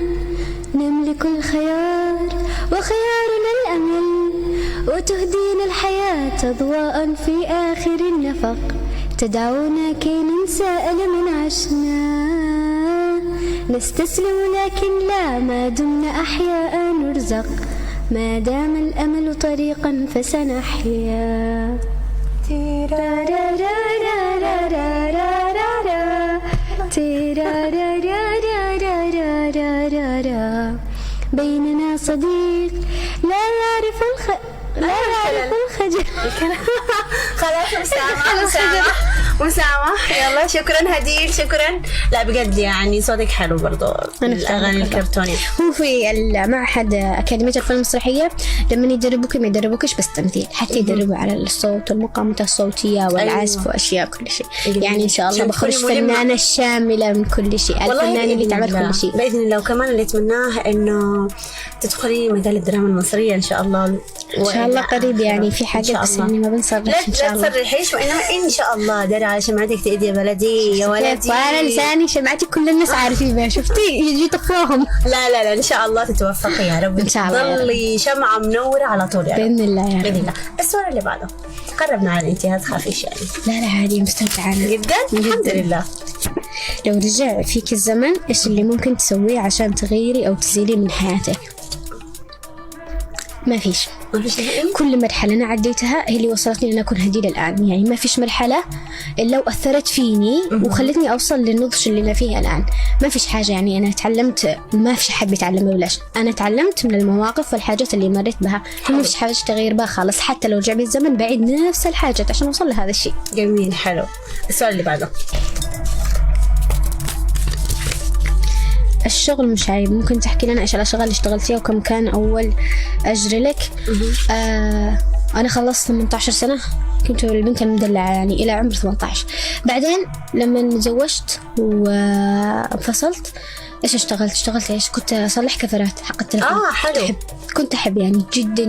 نملك الخيار وخيارنا الأمل، وتهدينا الحياة أضواء في آخر النفق، تدعونا كي ننسى ألم عشنا، نستسلم لكن لا، ما دمنا أحياء نرزق، ما دام الأمل طريقا فسنحيا. بيننا صديق لا يعرف الخجل. خلاص مسامح. يلا شكرا هديل شكرا. لا بجد يعني صوتك حلو برضو الأغاني الكرتونية. هو في المعهد أكاديمية الفنون المسرحية لما يدربوك ما يدربوكش بس تمثيل، حتى يدربوا على الصوت والمقامات الصوتية والعزف وأشياء كل شيء. يعني إن شاء الله بخرج فنانة شاملة من كل شيء، الفنانة اللي تعمل كل شيء بإذن الله. وكمان اللي أتمناه إنه تدخلي مجال الدراما المصرية إن شاء الله. إن شاء الله قريب يعني في حاجة بس يعني ما بنصرح إن شاء الله. لا تصرحيش وإنما إن شاء الله داري على شمعتك تأدي يا بلدي يا ولدي. وأنا لساني شمعتي كل الناس عارفين بها، شفتي يجي طفوهم. لا إن شاء الله تتوفقي يا رب. إن شاء الله تضلي شمعة منورة على طول يا رب بإذن الله يا رب. بإذن الله. السؤال اللي بعده قربنا على الانتهاء تخافيش يعني. لا عادي مستمتعة جدا الحمد لله. لو رجع فيك الزمن إيش اللي ممكن تسويه عشان تغيري أو تزيلي من حياتك؟ ما فيش كل مرحلة أنا عديتها هي اللي وصلتني لأن أكون هديلة الآن. يعني ما فيش مرحلة إلا وأثرت فيني وخلتني أوصل للنضج اللي أنا فيه الآن. ما فيش حاجة يعني أنا تعلمت، ما فيش حد بيتعلم ببلاش. أنا تعلمت من المواقف والحاجات اللي مريت بها، ما فيش حاجة تغير بها خالص. حتى لو رجع بي الزمن بعيد نفس الحاجات عشان أوصل لهذا الشيء. جميل حلو. السؤال اللي بعده الشغل مش عيب، ممكن تحكي لنا إيش الأشغال اللي اشتغلتيها وكم كان أول أجر لك؟ أنا خلصت 18 سنة، كنت البنت المدلعة يعني إلى عمر 18. بعدين لما تزوجت وانفصلت إيش اشتغلت إيش؟ كنت أصلح كفرات حق التلفون. حلو. كنت أحب يعني جدا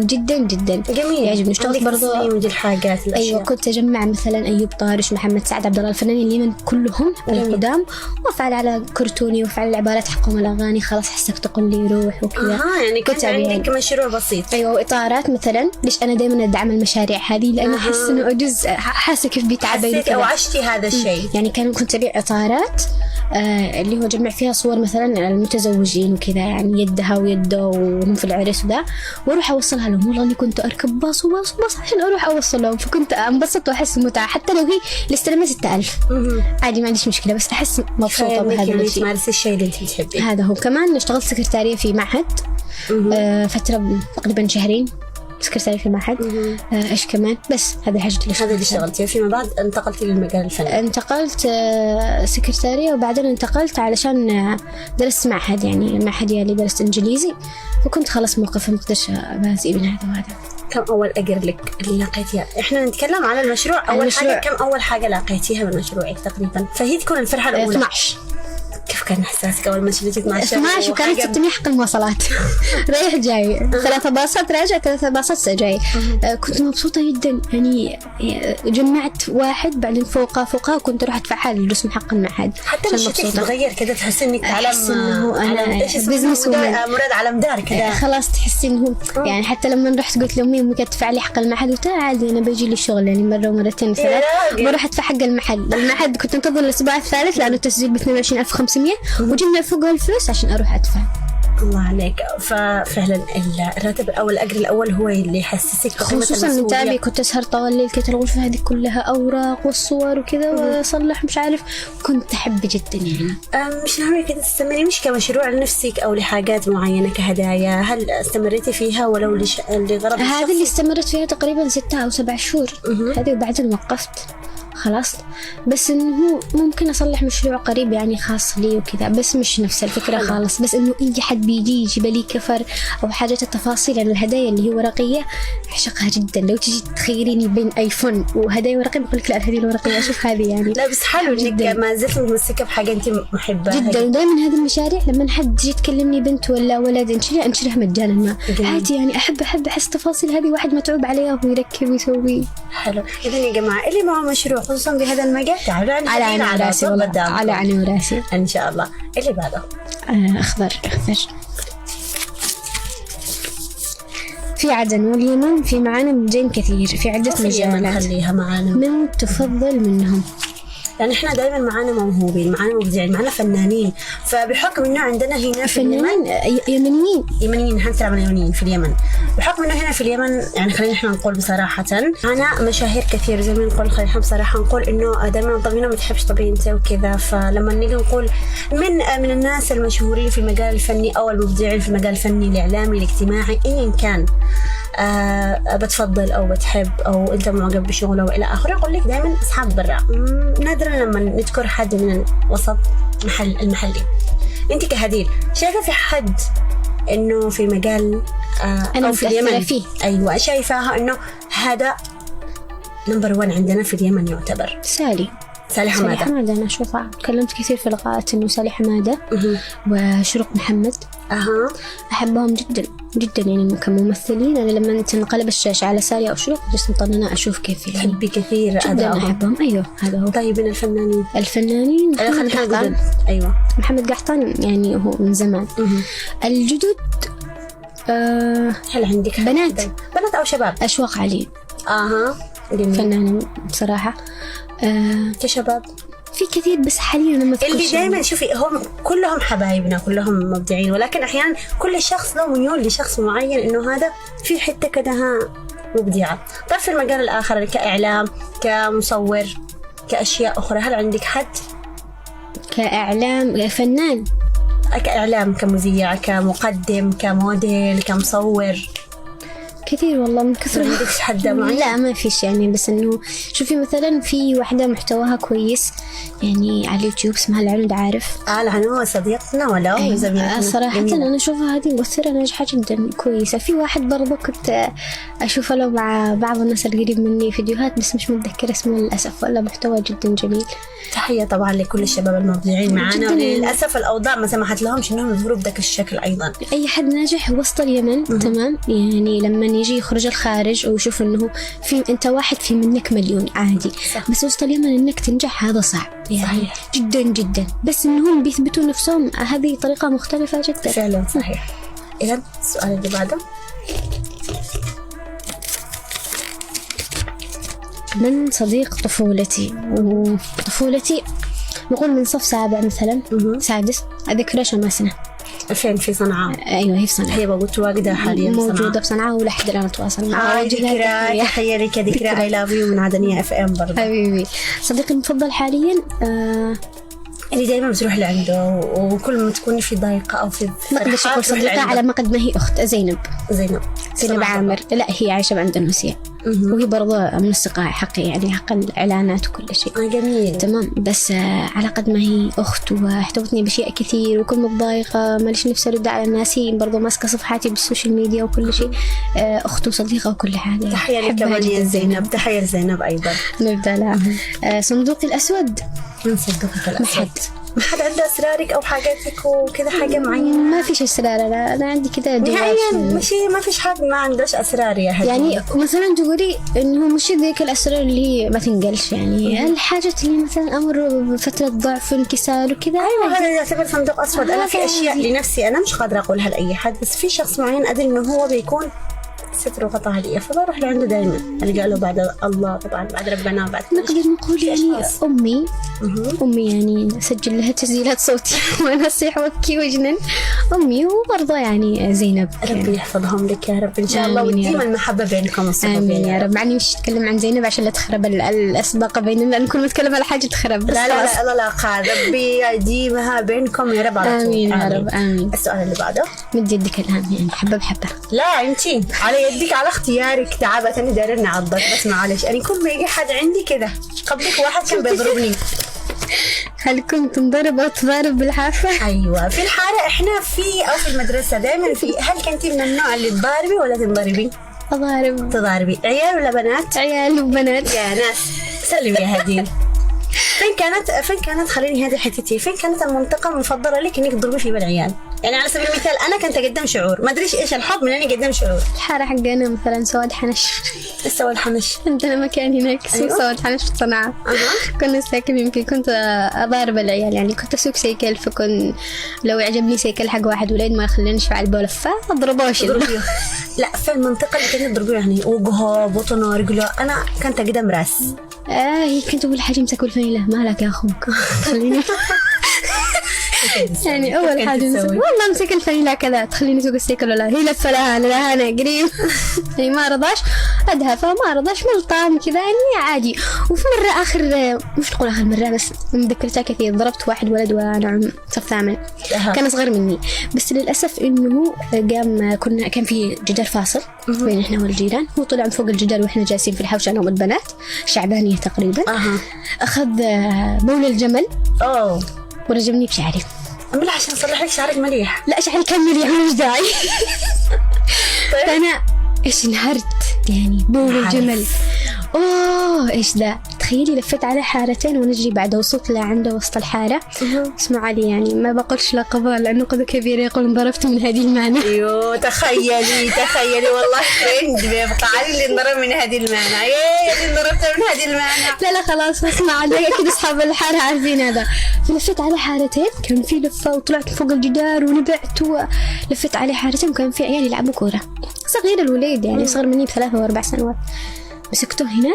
جميل. يعجبني. اشتغلت برضو ودي الحاجات الأشياء. أيوة كنت أجمع مثلا أيوب طارش، محمد سعد، عبد الله الفنانين اليمن كلهم القدام، وأفعل على كرتوني وأفعل العبارات حقهم الأغاني. خلاص حسك تقول لي روح وكذا. يعني كنت عندك مشروع بسيط. أيوة وإطارات مثلا. ليش أنا دائما أدعم المشاريع هذه؟ لأنه أحس إنه أجز حاسة كيف بيتعب. حسيت أو عشتي هذا الشيء. يعني كنت أبيع إطارات اللي هو جمع فيها صور مثلا المتزوجين وكذا، يعني يدها ويده وهم في العرس وذا، واروح اوصلها لهم. والله اني كنت اركب باص عشان اروح اوصل لهم، فكنت انبسط واحس متعه. حتى لو هي اللي استلمت 6000 عادي ما عنديش مشكله، بس احس مبسوطه بهذا يعني الشيء. تمارسي الشيء اللي انت تحبيه. هذا هو. كمان اشتغلت سكرتاريه في معهد فتره تقريبا شهرين، سكرتارية في معهد. إيش كمان؟ بس هذه الحاجة اللي اشتغلتي فيما بعد. انتقلتي للمجال الفني. انتقلت سكرتارية وبعدين انتقلت علشان درست معهد، يعني معهد يالي درست إنجليزي، وكنت خلص موقف ما قدرش بازي من هذا وهذا. كم أول أجر لك اللي لقيتيها؟ إحنا نتكلم على المشروع. أول حاجة كم أول حاجة لقيتيها من مشروعك تقريبا؟ فهي تكون الفرحة الأولى. 12. كيف كان إحساسك أول ما شفتك مع 12 وكانت 600 حق المواصلات رايح جاي 3 باصات راجع 3 باصات جاي. كنت مبسوطة جدا يعني. جمعت واحد بعدين فوقها وكنت أروح أدفع حالي الرسم حق المعهد. حتى مش تتغير كده تحس إنك أحس إنه أنا بزنس مراد على مدار كده خلاص تحسي إنه يعني. حتى لما رحت قلت لأمي أمي تدفع لي حق المعهد وتعال عادي أنا بيجي لي شغل يعني مرة ومرتين 3 بروح أدفع حق المعهد كنت انتظر الأسبوع الثالث لأنه التسجيل ب 22,500 وجبنا فوق الفلوس عشان أروح أدفع. الله عليك. ففعلا الراتب أو الأجر الأول هو اللي يحسسك خصوصا من تعبي. كنت أسهر طوال الليل كده الغرفة هذه كلها أوراق والصور وكذا وأصلح مش عارف. كنت أحب جدا يعني. مش ناوية كده تستمري مش كمشروع لنفسك أو لحاجات معينة كهدايا؟ هل استمريتي فيها ولو لغرض هذه اللي استمرت فيها تقريبا 6 أو 7 شهور هذه وبعدين وقفت خلاص. بس إنه ممكن أصلح مشروع قريب يعني خاص لي وكذا بس مش نفس الفكرة خالص. بس إنه أي حد بيجي يجيب لي كفر أو حاجة التفاصيل عن الهدايا اللي هي ورقية أعشقها جدا. لو تجي تخيريني بين آيفون وهدايا ورقية بقول لك لا الهدية الورقية أشوف هذه يعني. لا بس حلو إنك ما زلت متمسكة بحاجة أنت محبها جدا. ودائما هذه المشاريع لما حد تجي تكلمني بنت ولا ولد انشرها مجانا ما عادي يعني. أحب أحس تفاصيل هذه واحد متعوب عليها ويركب ويسوي. حلو. إذن يا جماعة اللي معه مشروع خصوصا بهذا المجال تعالوا على عيني وراسي والله على عيني وراسي إن شاء الله. اللي بعده أخضر. في عدن واليمن في معاني جين كثير في عدة مجالات. خليها معانا. من تفضل منهم؟ يعني إحنا دائما معانا موهوبين معانا مبدعين معانا فنانين. فبحكم إنه عندنا هنا في اليمن يمنيين هنسلم على اليمنيين في اليمن. بحكم إنه هنا في اليمن يعني خلينا إحنا نقول بصراحة أنا مشاهير كثير زي ما نقول خلينا بصراحة نقول إنه دائما طبيعنا ما تحبش طبيعتنا وكذا. فلما نيجي نقول من الناس المشهورين في المجال الفني أو المبدعين في المجال الفني الإعلامي الاجتماعي أيا كان بتفضل أو بتحب أو أنت معجب بشغله وإلى آخره أقول لك دائما أصحاب برا. نادرا لما نذكر حد من وسط المحلي. أنت كهديل شايفة في حد إنه في مجال أو في اليمن فيه. أيوة شايفاها إنه هذا نمبر 1 عندنا في اليمن يعتبر سالي حمادة. أنا أشوفها تكلمت كثير في لقاءات إنه سالي حمادة وشروق محمد أحبهم جدا جدا يعني كممثلين. أنا لما تنقلب الشاشة على سالي أو شروق جلست مطننة أشوف كيف يعني تحبي كثير جدا أحبهم. أيوه هذا هو. طيب الفنانين محمد قحطان. أيوه محمد قحطان يعني هو من زمان. الجدد هل عندك بنات أو شباب؟ أشواق علي فنانة بصراحة. كشباب في كثير بس حاليا أنا اللي دائما شوفي هم كلهم حبايبنا كلهم مبدعين ولكن أحيانا كل شخص له ميول لشخص معين إنه هذا في حتة كده مبدعة. طيب في المجال الآخر كإعلام كمصور كأشياء أخرى هل عندك حد؟ كإعلام فنان كإعلام كمذيع كمقدم كموديل كمصور كثير والله من كثر ما عندكش حد معين؟ لا ما فيش يعني. بس إنه شوفي مثلا في واحدة محتواها كويس يعني على اليوتيوب اسمها العنود عارف. العنود صديقتنا ولا زميلتنا؟ صراحة أنا أشوفها هذه ممثلة ناجحة جدا كويسة. في واحد برضو كنت أشوفه له مع بعض الناس القريب مني فيديوهات بس مش متذكرة اسمه للأسف ولا محتوى جدا جميل. تحية طبعا لكل الشباب المبدعين معنا وللأسف الأوضاع ما سمحت لهمش إنهم يظهروا بذاك الشكل. أيضا أي حد ناجح وسط اليمن تمام يعني لما يجي يخرج الخارج ويشوف إنه في أنت واحد في منك مليون عادي صح. بس وسط اليمن إنك تنجح هذا صعب يعني صحيح. جدا جدا. بس إنهم بيثبتوا نفسهم هذه طريقة مختلفة جدا فعلا صحيح. إذن السؤال اللي بعده من صديق طفولتي نقول من صف 7 مثلا 6 أذكره شماسنا فين في صنعاء. أيوة هي في صنعاء. هي مواجدة حاليا موجودة بصنعاء ولحد الآن أتواصل معها. تحية لك ذكرى I love you من عدنية FM برضه حبيبي. صديقي المفضل حاليا اللي دايما بتروح لعنده وكل ما تكوني في ضيقة أو في فرحة صديقة على ما قد ما هي أخت زينب عامر. لا هي عايشة بأندونيسيا وهي برضه منسقة حقي يعني حق الإعلانات وكل شيء. جميل تمام. بس على قد ما هي أخت واحتوتني بأشياء كثير وكل ما بضايقة ماليش نفسي أرد على الناس هي برضه ماسكة صفحاتي بالسوشيال ميديا وكل شيء. أخت وصديقة وكل حاجة. تحية لك كمان يا زينب. تحية لزينب أيضا. نبدأ لها. صندوقي الأسود. من صندوقك الأسود ما حد عنده أسرارك أو حاجاتك وكذا حاجة معينة؟ ما فيش أسرار، أنا عندي كده نهائيا ماشي، ما فيش حد ما عندوش أسرار يا هدي. يعني مثلا تقولي إنه مش ذيك الأسرار اللي ما تنقلش، يعني الحاجات اللي مثلا أمر بفترة ضعف وانكسار وكذا. أيوة هذا يعتبر صندوق أسود. أنا في أشياء لنفسي أنا مش قادرة أقولها لأي حد، بس في شخص معين أدري إنه هو بيكون ستر وغطاء لي، فبروح لعنده دائما ألقى له بعد الله طبعا، بعد ربنا، بعد نقدر نقول يعني أمي يعني أسجل لها تسجيلات صوتي وأنا أصيح وأبكي وأجنن. أمي وبرضه يعني زينب، ربي يحفظهم لك يا رب إن شاء الله، وديما المحبة بينكم الصحبة. آمين يا رب. معني مش أتكلم عن زينب عشان لا تخرب الأسباق بيننا، لأن كل ما أتكلم على حاجة تخرب. لا قاعد ربي يديمها بينكم يا رب على طول. آمين يا رب. آمين. السؤال اللي بعده، مد يدك الآن يعني حبة بحبة. لا أنتي على يدك على اختيارك. تعبت أنا دايرة نعضك بس معلش، أنا كل ما يجي حد عندي كده قبلك واحد كان بيضربني. هل كنت تنضرب أو تضارب بالحافة؟ أيوة في الحارة إحنا في أو في المدرسة دائما في. هل كنتي من النوع اللي تضاربي ولا تنضربي؟ أضارب. تضاربي. عيال ولا بنات؟ عيال وبنات. يا ناس سلمي يا هدين. فين كانت خليني هذه حتتي، فين كانت المنطقة المفضلة لك إنك تضربي فيها بالعيال؟ يعني على سبيل المثال أنا كنت أقدم شعور، ما أدريش إيش الحظ من إني أقدم شعور. الحارة حقنا مثلا سواد حنش. سواد حنش عندنا مكان هناك اسمه سواد حنش في صنعاء. كنا ساكنين فيه. كنت أضارب العيال، يعني كنت أسوق سيكل، فكن لو يعجبني سيكل حق واحد ولاد ما يخلينيش في علبة ولفة أضربوش. لا في المنطقة اللي كنت تضربيه يعني وجهه بطنه رجله. أنا كنت أقدم راس. هي كنت أقول حاجة مسك الفانيلة مالك يا أخوك خليني يعني أول حاجة والله مسك الفانيلة كذا تخليني أسوق السيكل ولا هي لفة لها أنا قريب يعني ما رضاش أدهفها، ما رضاش ملطام كذا يعني عادي. وفي مرة مش نقول آخر مرة بس مذكرتها كثير، ضربت واحد ولد وأنا عمري صف ثامن، كان أصغر مني، بس للأسف إنه كان في جدار فاصل بين إحنا والجيران، هو طلع من فوق الجدار وإحنا جالسين في الحوش أنا والبنات شعبانية تقريبا. أخذ بول الجمل ورجمني بشعري. أملا عشان أصلح لك شعرك مليح. لا شعري كان مليح مش داعي. فأنا إيش انهرت يعني بول الجمل. إيش ذا، تخيلي لفت على حارتين ونجري بعد وصلت لعنده وسط الحارة. اسمع علي يعني ما بقولش لا قضاء لأنه قد كبير يقول انضربت من هذه المعنى. أيوه تخيلي والله ترند بيبقى علي اللي انضرب من هذه المعنى. اللي انضربت من هذه المعنى. لا خلاص اسمع علي أكيد أصحاب الحارة عارفين هذا. فلفت على حارتين كان في لفة وطلعت فوق الجدار ونبعت ولفت على حارتين وكان في عيال يلعبوا كورة صغير الوليد يعني صغر مني ب3 و4 سنوات. مسكته هنا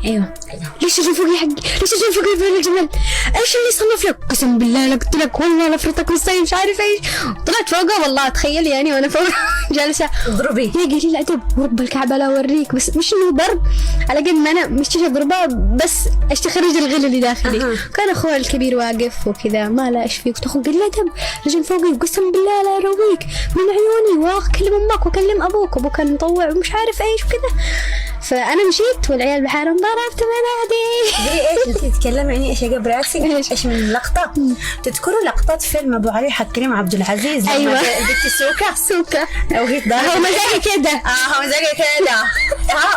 ايوه ليش تجي فوقي حقي، ليش تجي فوقي بين الجمل، ايش اللي صنف لك، قسم بالله لا قلت لك والله لفرتك والصيف مش عارف ايش. طلعت فوقه والله تخيل يعني وانا فوق جالسه اضربي. هي قالت لي لا ادب ورب الكعبه لا اوريك، بس مش انه ضرب على قد ما انا مش تجي اضربها بس استخرج الغل اللي داخلي. كان اخوي الكبير واقف وكذا ما لا ايش فيك، تاخذ قال لي ادب رجل فوقي قسم بالله لا ارويك من عيوني واكلم امك واكلم ابوك، ابوك كان مطوع ومش عارف ايش وكذا. فأنا مشيت والعيال بحارة انضربت منادي. ايش انت تتكلمي يعني ايش يا براسك ايش من لقطة تذكروا لقطات فيلم ابو علي حق كريم عبد العزيز. ايوه البنت سوكا او هي هو مزاجي كده هو مزاجي كده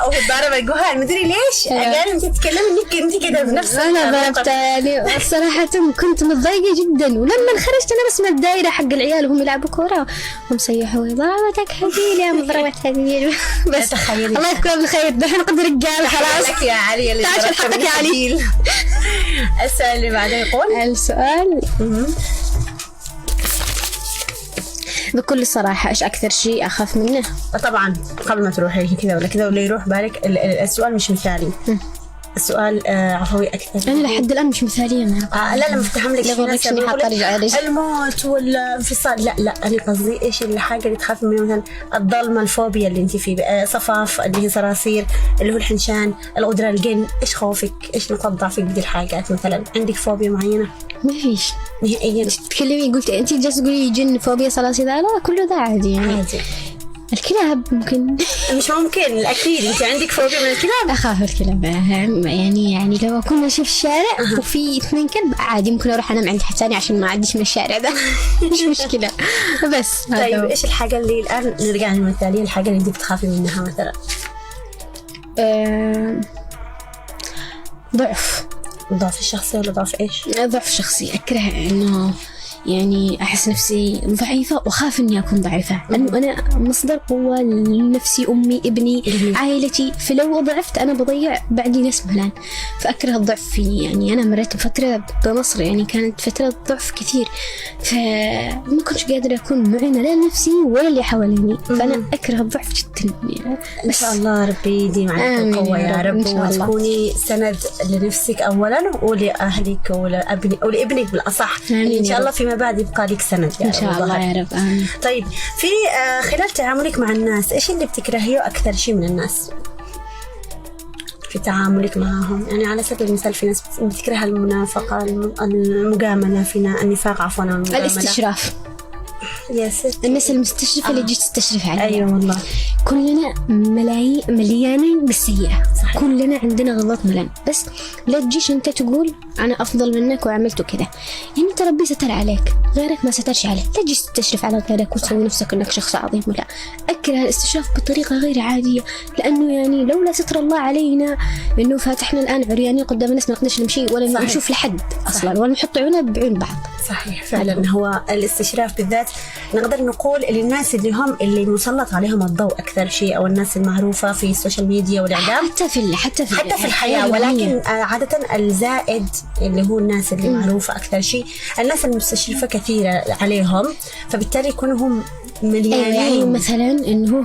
وهي ضاربة الجهال مدري ليش. قال انت تتكلمي انك انت كده بنفس انا ضربت يعني صراحة كنت متضايقة جدا. ولما خرجت انا بس من الدائرة حق العيال وهم يلعبوا كورة هم صيحوا ضربتك هديل يا ضربت هديل بس الله يذكرهم بالخير دحين قد رجال خلاص لك يا علي اللي تعال حقك يا علي. السؤال اللي بعده يقول السؤال بكل صراحة إيش أكثر شيء أخاف منه؟ طبعا قبل ما تروحي كذا ولا كذا ولا يروح بالك السؤال مش مثالي. السؤال عفوي أكثر. أنا لحد الآن مش مثالية معك. لا مفتهم لك الموت ولا انفصال. لا أنا قصدي إيش الحاجة اللي تخاف منها مثلا الضلمة الفوبيا اللي أنت فيه صفاف اللي هي صراصير اللي هو الحنشان الغدرة الجن. إيش خوفك إيش نقاط ضعفك بدي الحاجات مثلا عندك فوبيا معينة؟ ما فيش نهائيا. تتكلمي قلت أنت جالسة تقولي جن فوبيا صراصير لا كله ده عادي يعني عادي. الكلاب ممكن مش ممكن أكيد أنت عندك فوبيا من الكلاب. أخاف الكلاب يعني لو أكون ماشي في الشارع وفي 2 كلب عادي ممكن أروح أنام عند حد ثاني عشان ما أعديش من الشارع ده مش مشكلة بس. طيب إيش الحاجة اللي الآن نرجع للمثالية الحاجة اللي أنت بتخافي منها مثلا؟ ضعف ضعف الشخصية ولا ضعف إيش؟ ضعف شخصي. أكره إنه يعني أحس نفسي ضعيفة وأخاف إني أكون ضعيفة، لأنه أنا مصدر قوة لنفسي، أمي، ابني، عائلتي، فلو ضعفت أنا بضيع بعدي ناس ملان. فأكره الضعف فيني. يعني أنا مريت بفترة بمصر يعني كانت فترة ضعف كثير، فما كنتش قادرة أكون معينة لا لنفسي ولا اللي حواليني. فأنا أكره الضعف جدا يعني. إن شاء الله ربي يديم عليك القوة يا رب، وتكوني سند لنفسك أولا ولأهلك ولابنك بالأصح. إن شاء الله فيما بعد يبقى لك سند إن شاء الله يا رب. آمين. طيب في خلال تعاملك مع الناس إيش اللي بتكرهيه أكثر شيء من الناس في تعاملك معهم؟ يعني على سبيل المثال في ناس بتكره المنافقة، المجاملة، فينا النفاق عفوا، الاستشراف. يا ست الناس المستشرفة اللي جيت تستشرف عليها. أيوة والله. كلنا مليانين بالسيئة. صحيح. كلنا عندنا غلط ملان، بس لا تجيش أنت تقول أنا أفضل منك وعملته كذا. يعني أنت ربي ستر عليك، غيرك ما سترش عليك. لا تجيش تستشرف على غيرك وتسوي نفسك أنك شخص عظيم. ولا أكره الاستشراف بطريقة غير عادية، لأنه يعني لولا ستر الله علينا إنه فاتحنا الآن عريانين قدام الناس ما نقدرش نمشي ولا نشوف لحد أصلا ولا نحط عيوننا بعيون بعض. صحيح فعلا. هو الاستشراف بالذات نقدر نقول للناس اللي مسلط عليهم الضوء أكثر شيء، أو الناس المعروفة في السوشيال ميديا والإعلام، حتى في الحياة. ولكن عادة الزائد اللي هو الناس اللي معروفة أكثر شيء، الناس المستشرفة كثيرة عليهم، فبالتالي يكونوا هم مليانين. يعني مثلا إنه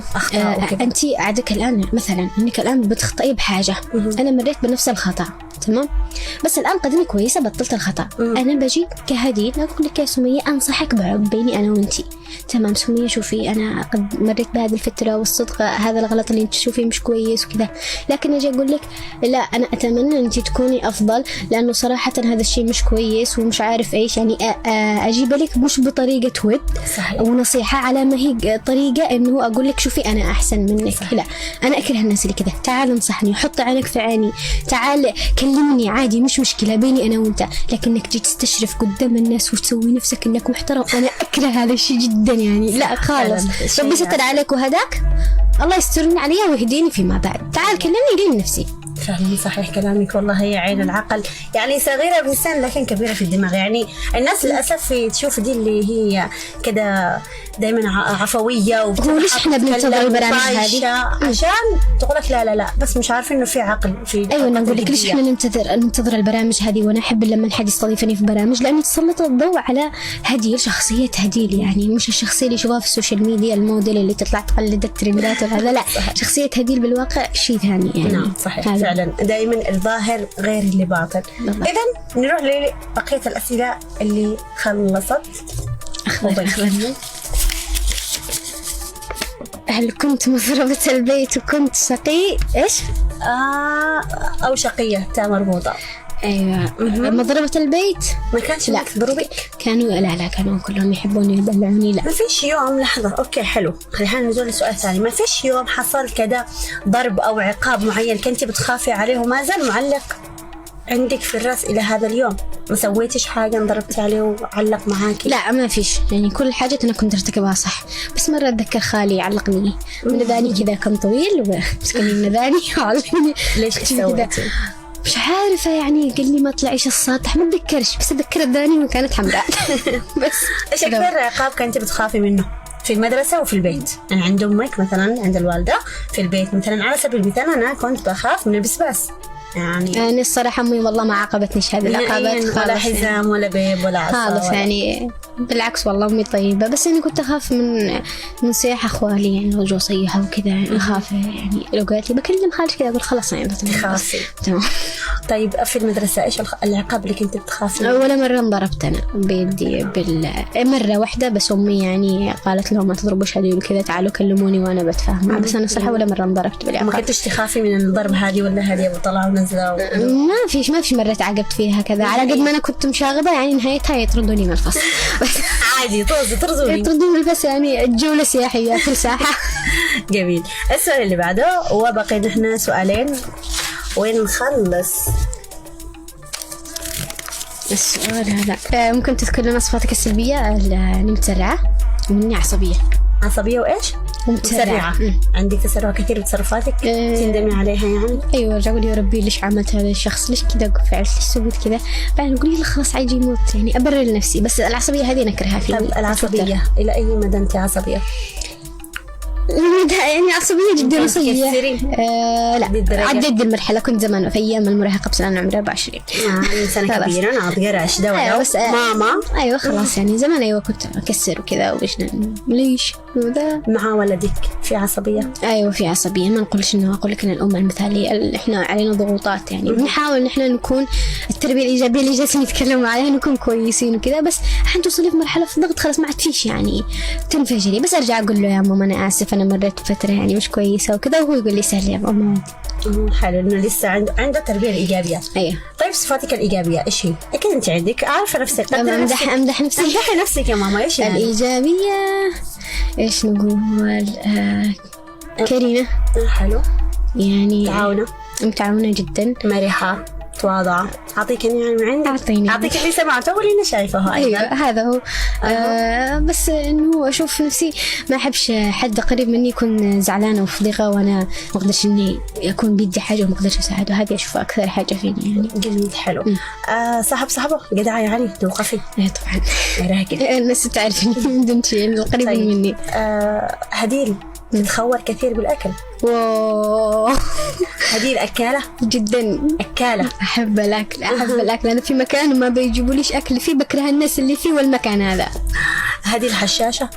أنت عادك الآن مثلا إنك الآن بتخطئي بحاجة، أنا مريت بنفس الخطأ تمام، بس الآن قدمي كويسة بطلت الخطأ. أنا بجي كهدي أقول لك يا سمية أنصحك بيني أنا وأنتي. تمام سمية شوفي أنا قد مريت بهذه الفترة والصدق هذا الغلط اللي أنت تشوفيه مش كويس وكذا، لكن أجي أقول لك لا أنا أتمنى أن أنت تكوني أفضل، لأنه صراحة هذا الشيء مش كويس ومش عارف إيش. يعني أجيب لك مش بطريقة ود ونصيحة، على ما هي طريقة إنه أقول لك شوفي أنا أحسن منك. لا أنا أكره الناس اللي كذا. تعال انصحني، حط عينك في عيني، تعال كلمني عادي مش مشكلة بيني أنا وأنت، لكنك تجي تستشرف قدام الناس وتسوي نفسك إنك محترم. أنا أكره هذا الشيء جدا يعني. لا خالص، ربي ستر عليك وهداك، الله يسترني عليها ويهديني فيما بعد. تعال كلمني لين نفسي. فعلا صحيح كلامك والله. هي عين العقل، يعني صغيرة باللسان لكن كبيرة في الدماغ. يعني الناس للأسف تشوف دي اللي هي كده دائما عفوية، هو ليش احنا بننتظر البرامج هذه عشان تقولك لا بس مش عارفين انه في عقل في. ايوه انا اقول لك ليش احنا ننتظر البرامج هذه، وانا احب لما حد يستضيفني في برامج لانه تسلط الضوء على هديل، شخصية هديل. يعني مش الشخصية اللي يشوفها في السوشيال ميديا، الموديل اللي تطلع تقلد الترندات وهذا، لا شخصية هديل بالواقع شيء ثاني يعني. نعم صحيح هذا. فعلا دائما الظاهر غير اللي باطن. اذا نروح لبقية الأسئلة اللي خلصت. هل كنت مضربة البيت وكنت شقي؟ إيش؟ أو شقية تاء مربوطة. أيوة. مضربة البيت ما كانش يضربك؟ كانوا لا كانوا كلهم يحبوني يدلعوني. لا ما فيش يوم لحظة أوكي حلو خلينا نزول لسؤال ثاني. ما فيش يوم حصل كذا ضرب أو عقاب معين كنتي بتخافي عليه وما زال معلق عندك في الرأس إلى هذا اليوم؟ ما سويتش حاجة انضربتي عليه وعلق معاكي؟ لا ما فيش. يعني كل حاجة أنا كنت ارتكبها صح، بس مرة أتذكر خالي علقني من ذاني كذا، كان طويل ومسكني من ذاني وعلقني. ليش سويتي؟ مش عارفة يعني، قال لي ما طلعيش السطح، ما أتذكرش بس أتذكر ذاني وكانت حمراء. بس إيش أكثر عقاب كنتي بتخافي منه في المدرسة وفي البيت؟ يعني عند أمك مثلا، عند الوالدة، في البيت مثلا. على سبيل المثال أنا كنت بخاف من البسباس. يعني الصراحة أمي والله ما عاقبتنيش هذه العقابات ولا حزام يعني. ولا بيب ولا عصا خالص يعني بالعكس والله أمي طيبة. بس أنا كنت أخاف من صياح أخوالي، يعني رجوا صيحة وكذا يعني أخاف. يعني لو قالت لي بكلم خالتي كذا أقول خلاص يعني تخافي. تمام. طيب في المدرسة إيش العقاب اللي كنت بتخافي؟ ولا مرة انضربت أنا بيدي مرة واحدة بس. أمي يعني قالت لهم ما تضربوش هذه وكذا، تعالوا كلموني وأنا بتفاهم. بس أنا صراحة ولا مرة انضربت بالعقاب. ما كنتش تخافي من الضرب هذه ولا هذه وطلعوا ونزلوا؟ ما في مرة تعاقبت فيها كذا. على قد ما أنا كنت مشاغبة يعني نهايتها يطردوني من الفصل. عادي طردوني بس يعني الجولة سياحية في الساحة. جميل. السؤال اللي بعده، وبقي نحن سؤالين ونخلص السؤال هذا. ممكن تذكر لنا صفاتك السلبية؟ أني متسرعة وإني عصبية. عصبية وإيش؟ ومتسرعة. عندك تسرع كثير بتصرفاتك تندمي عليها يعني؟ ايوه ارجع اقول يا ربي ليش عملت هذا الشخص، ليش كذا فعلت، ليش سويت كذا، بعدين اقول لي خلاص عايجي يموت يعني، ابرر لنفسي. بس العصبيه هذه انا اكرهها في العصبيه الى اي مدى انت عصبيه؟ يعني عصبية جدا عصبية. لا عديت المرحلة، كنت زمان في أيام المراهقة بس أنا عمري 24 سنة كبيرة ناضجة راشدة ولا بس ماما. أيوة خلاص يعني زمان أيوة كنت أكسر وكذا وإيش ليش وذا. مع ولدك في عصبية؟ أيوة في عصبية، ما نقولش إنه أقول لك أن الأم المثالية، إحنا علينا ضغوطات يعني بنحاول إن إحنا نكون التربية الإيجابية اللي جالسين نتكلم عليها نكون كويسين وكذا، بس حين توصلي في مرحلة في الضغط خلاص ما عاد فيش يعني تنفجري. بس أرجع أقول له يا ماما أنا آسف أنا مريت فترة يعني مش كويسة وكذا، وهو يقول لي سهل يا ماما. حلو إنه لسه عنده التربية الإيجابية. أيوة. طيب صفاتك الإيجابية إيش هي؟ أكيد أنت عندك، عارفة نفسك. أمدح نفسك يا ماما. إيش يعني؟ الإيجابية إيش نقول؟ كريمة. حلو. يعني متعاونة جدا. مرحة تواضع. أعطيك يعني من عندك. أعطيك اللي سمعته واللي أنا شايفه. أيوة هذا هو. بس إنه أشوف نفسي ما أحبش حد قريب مني يكون زعلانة وفي ضيقة وأنا ما أقدرش إني أكون بيدي حاجة وما أقدرش أساعده، هذه أشوفها أكثر حاجة فيني يعني. جميل حلو. صاحبه جدعة يعني توقفي. إيه طبعا. راكد. الناس تعرفني من دون شيء القريب مني. هديل تتخور كثير بالأكل. هديل أكالة جدا. أكالة. أحب الأكل أنا في مكان ما بيجيبوا ليش أكل فيه بكره الناس اللي فيه والمكان هذا. هديل حشاشة.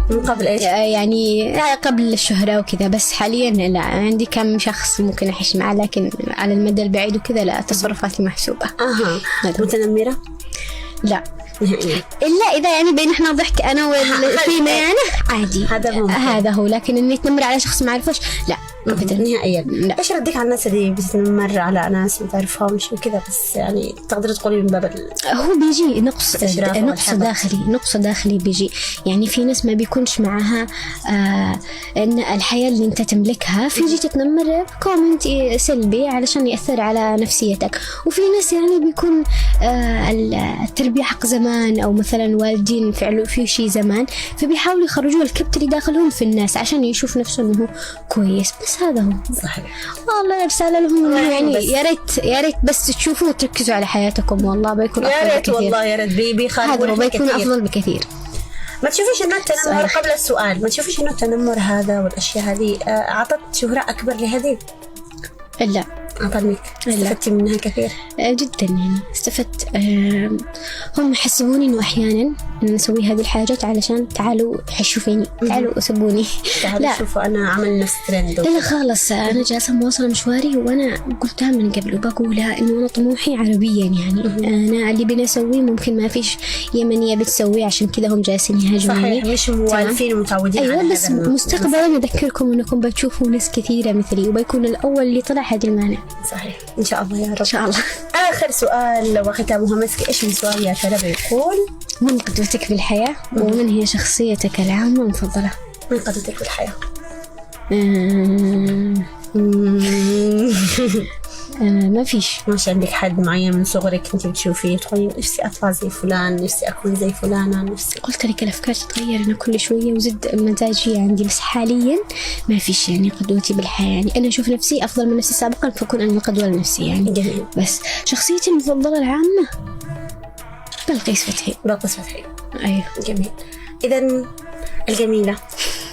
من قبل إيش؟ يعني قبل الشهرة وكذا، بس حاليا لا، عندي كم شخص ممكن أحش معه لكن على المدى البعيد وكذا لا، تصرفاتي محسوبة. متنمرة؟ لا إلا إذا يعني بين إحنا ضحك أنا والفينا يعني عادي، هذا هو. لكن إني تنمر على شخص ما أعرفش لا أبدا نهائيا. إيش ردك على الناس اللي بتنمر على ناس ما تعرفهمش وكذا، بس يعني تقدر تقولي من باب هو بيجي نقص داخلي بيجي يعني. في ناس ما بيكونش معها إن الحياة اللي أنت تملكها، فيجي تتنمر كومنت سلبي علشان يأثر على نفسيتك. وفي ناس يعني بيكون التربية حق زمان أو مثلا والدين فعلوا فيه شيء زمان، فبيحاولوا يخرجوا الكبت اللي داخلهم في الناس عشان يشوف نفسه إنه كويس. بس هذا هو صحيح. والله رسالة لهم يعني يا ريت بس تشوفوا وتركزوا على حياتكم، والله بيكون أفضل بكثير. والله يا ريت هذا بيكون أفضل بكثير. ما تشوفيش إنه التنمر قبل السؤال، ما تشوفيش إنه التنمر هذا والأشياء هذه أعطت شهرة أكبر لهذه؟ لا أعطني استفدتي منها كثير جدا يعني استفدت. هم حسبوني إنه أحيانا نسوي هذه الحاجات علشان تعالوا حشوا فيني، تعالوا أسبوني، تعالوا شوفوا أنا عمل نفس ترند. لا خالص أنا جالسة مواصلة مشواري وأنا قلتها من قبل وبقولها إنه أنا طموحي عربيا يعني. أنا اللي بنا أسويه ممكن ما فيش يمنية بتسويه، عشان كذا هم جالسين يهاجموني. صحيح مش موالفين ومتعودين. أيوة بس مستقبلا نذكركم إنكم بتشوفوا ناس كثيرة مثلي وبيكون الأول اللي طلع هذه المانع. صحيح إن شاء الله يا رب. إن شاء الله. آخر سؤال وختامها مسك، إيش من سؤال يا ترى بيقول؟ من قدوتك في الحياة ومن هي شخصيتك العامة المفضلة؟ من قدوتك في الحياة؟ ما فيش عندك حد معين من صغرك أنت بتشوفيه تقولين نفسي أطلع زي فلان، نفسي أكون زي فلانة، نفسي؟ قلت لك الأفكار تتغير أنا كل شوية وزد مزاجية عندي، بس حاليا ما فيش يعني قدوتي بالحياة. يعني أنا أشوف نفسي أفضل من نفسي سابقا فأكون أنا قدوة لنفسي يعني. جميل. بس شخصيتي المفضلة العامة بلقيس فتحي. أيوه جميل. إذن الجميلة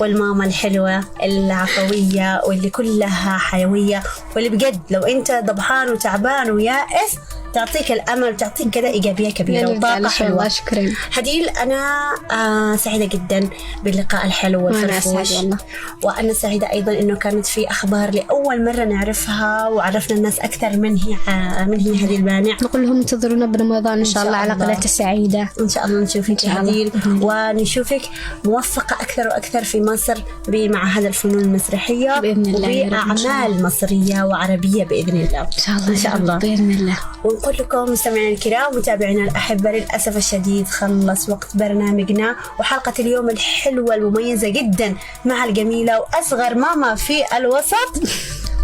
والماما الحلوة العفوية واللي كلها حيوية، واللي بجد لو أنت ضبحان وتعبان ويائس تعطيك الأمل، تعطيك كذا إيجابية كبيرة وطاقة حلوة. شكرا هديل. أنا سعيدة جدا باللقاء الحلو والفرفوش، وأنا سعيدة أيضا إنه كانت في أخبار لأول مرة نعرفها وعرفنا الناس أكثر من هي هذه المانع. نقول لهم انتظرونا برمضان إن شاء الله على قناة السعيدة. إن شاء الله نشوفك هديل ونشوفك موفقة أكثر وأكثر في مصر بمعهد الفنون المسرحية وبأعمال مصرية وعربية بإذن الله. إن شاء الله بإذن الله. ونقول لكم مستمعينا الكرام متابعينا الأحبة، للأسف الشديد خلص وقت برنامجنا وحلقة اليوم الحلوة المميزة جدا مع الجميلة وأصغر ماما في الوسط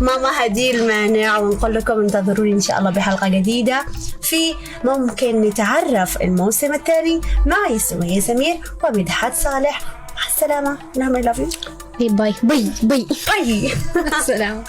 ماما هديل مانع. ونقول لكم انتظروني إن شاء الله بحلقة جديدة في ممكن نتعرف الموسم الثاني مع يسمية سمير ومدحت صالح. السلامة. نعم I love you. باي باي باي باي. السلام.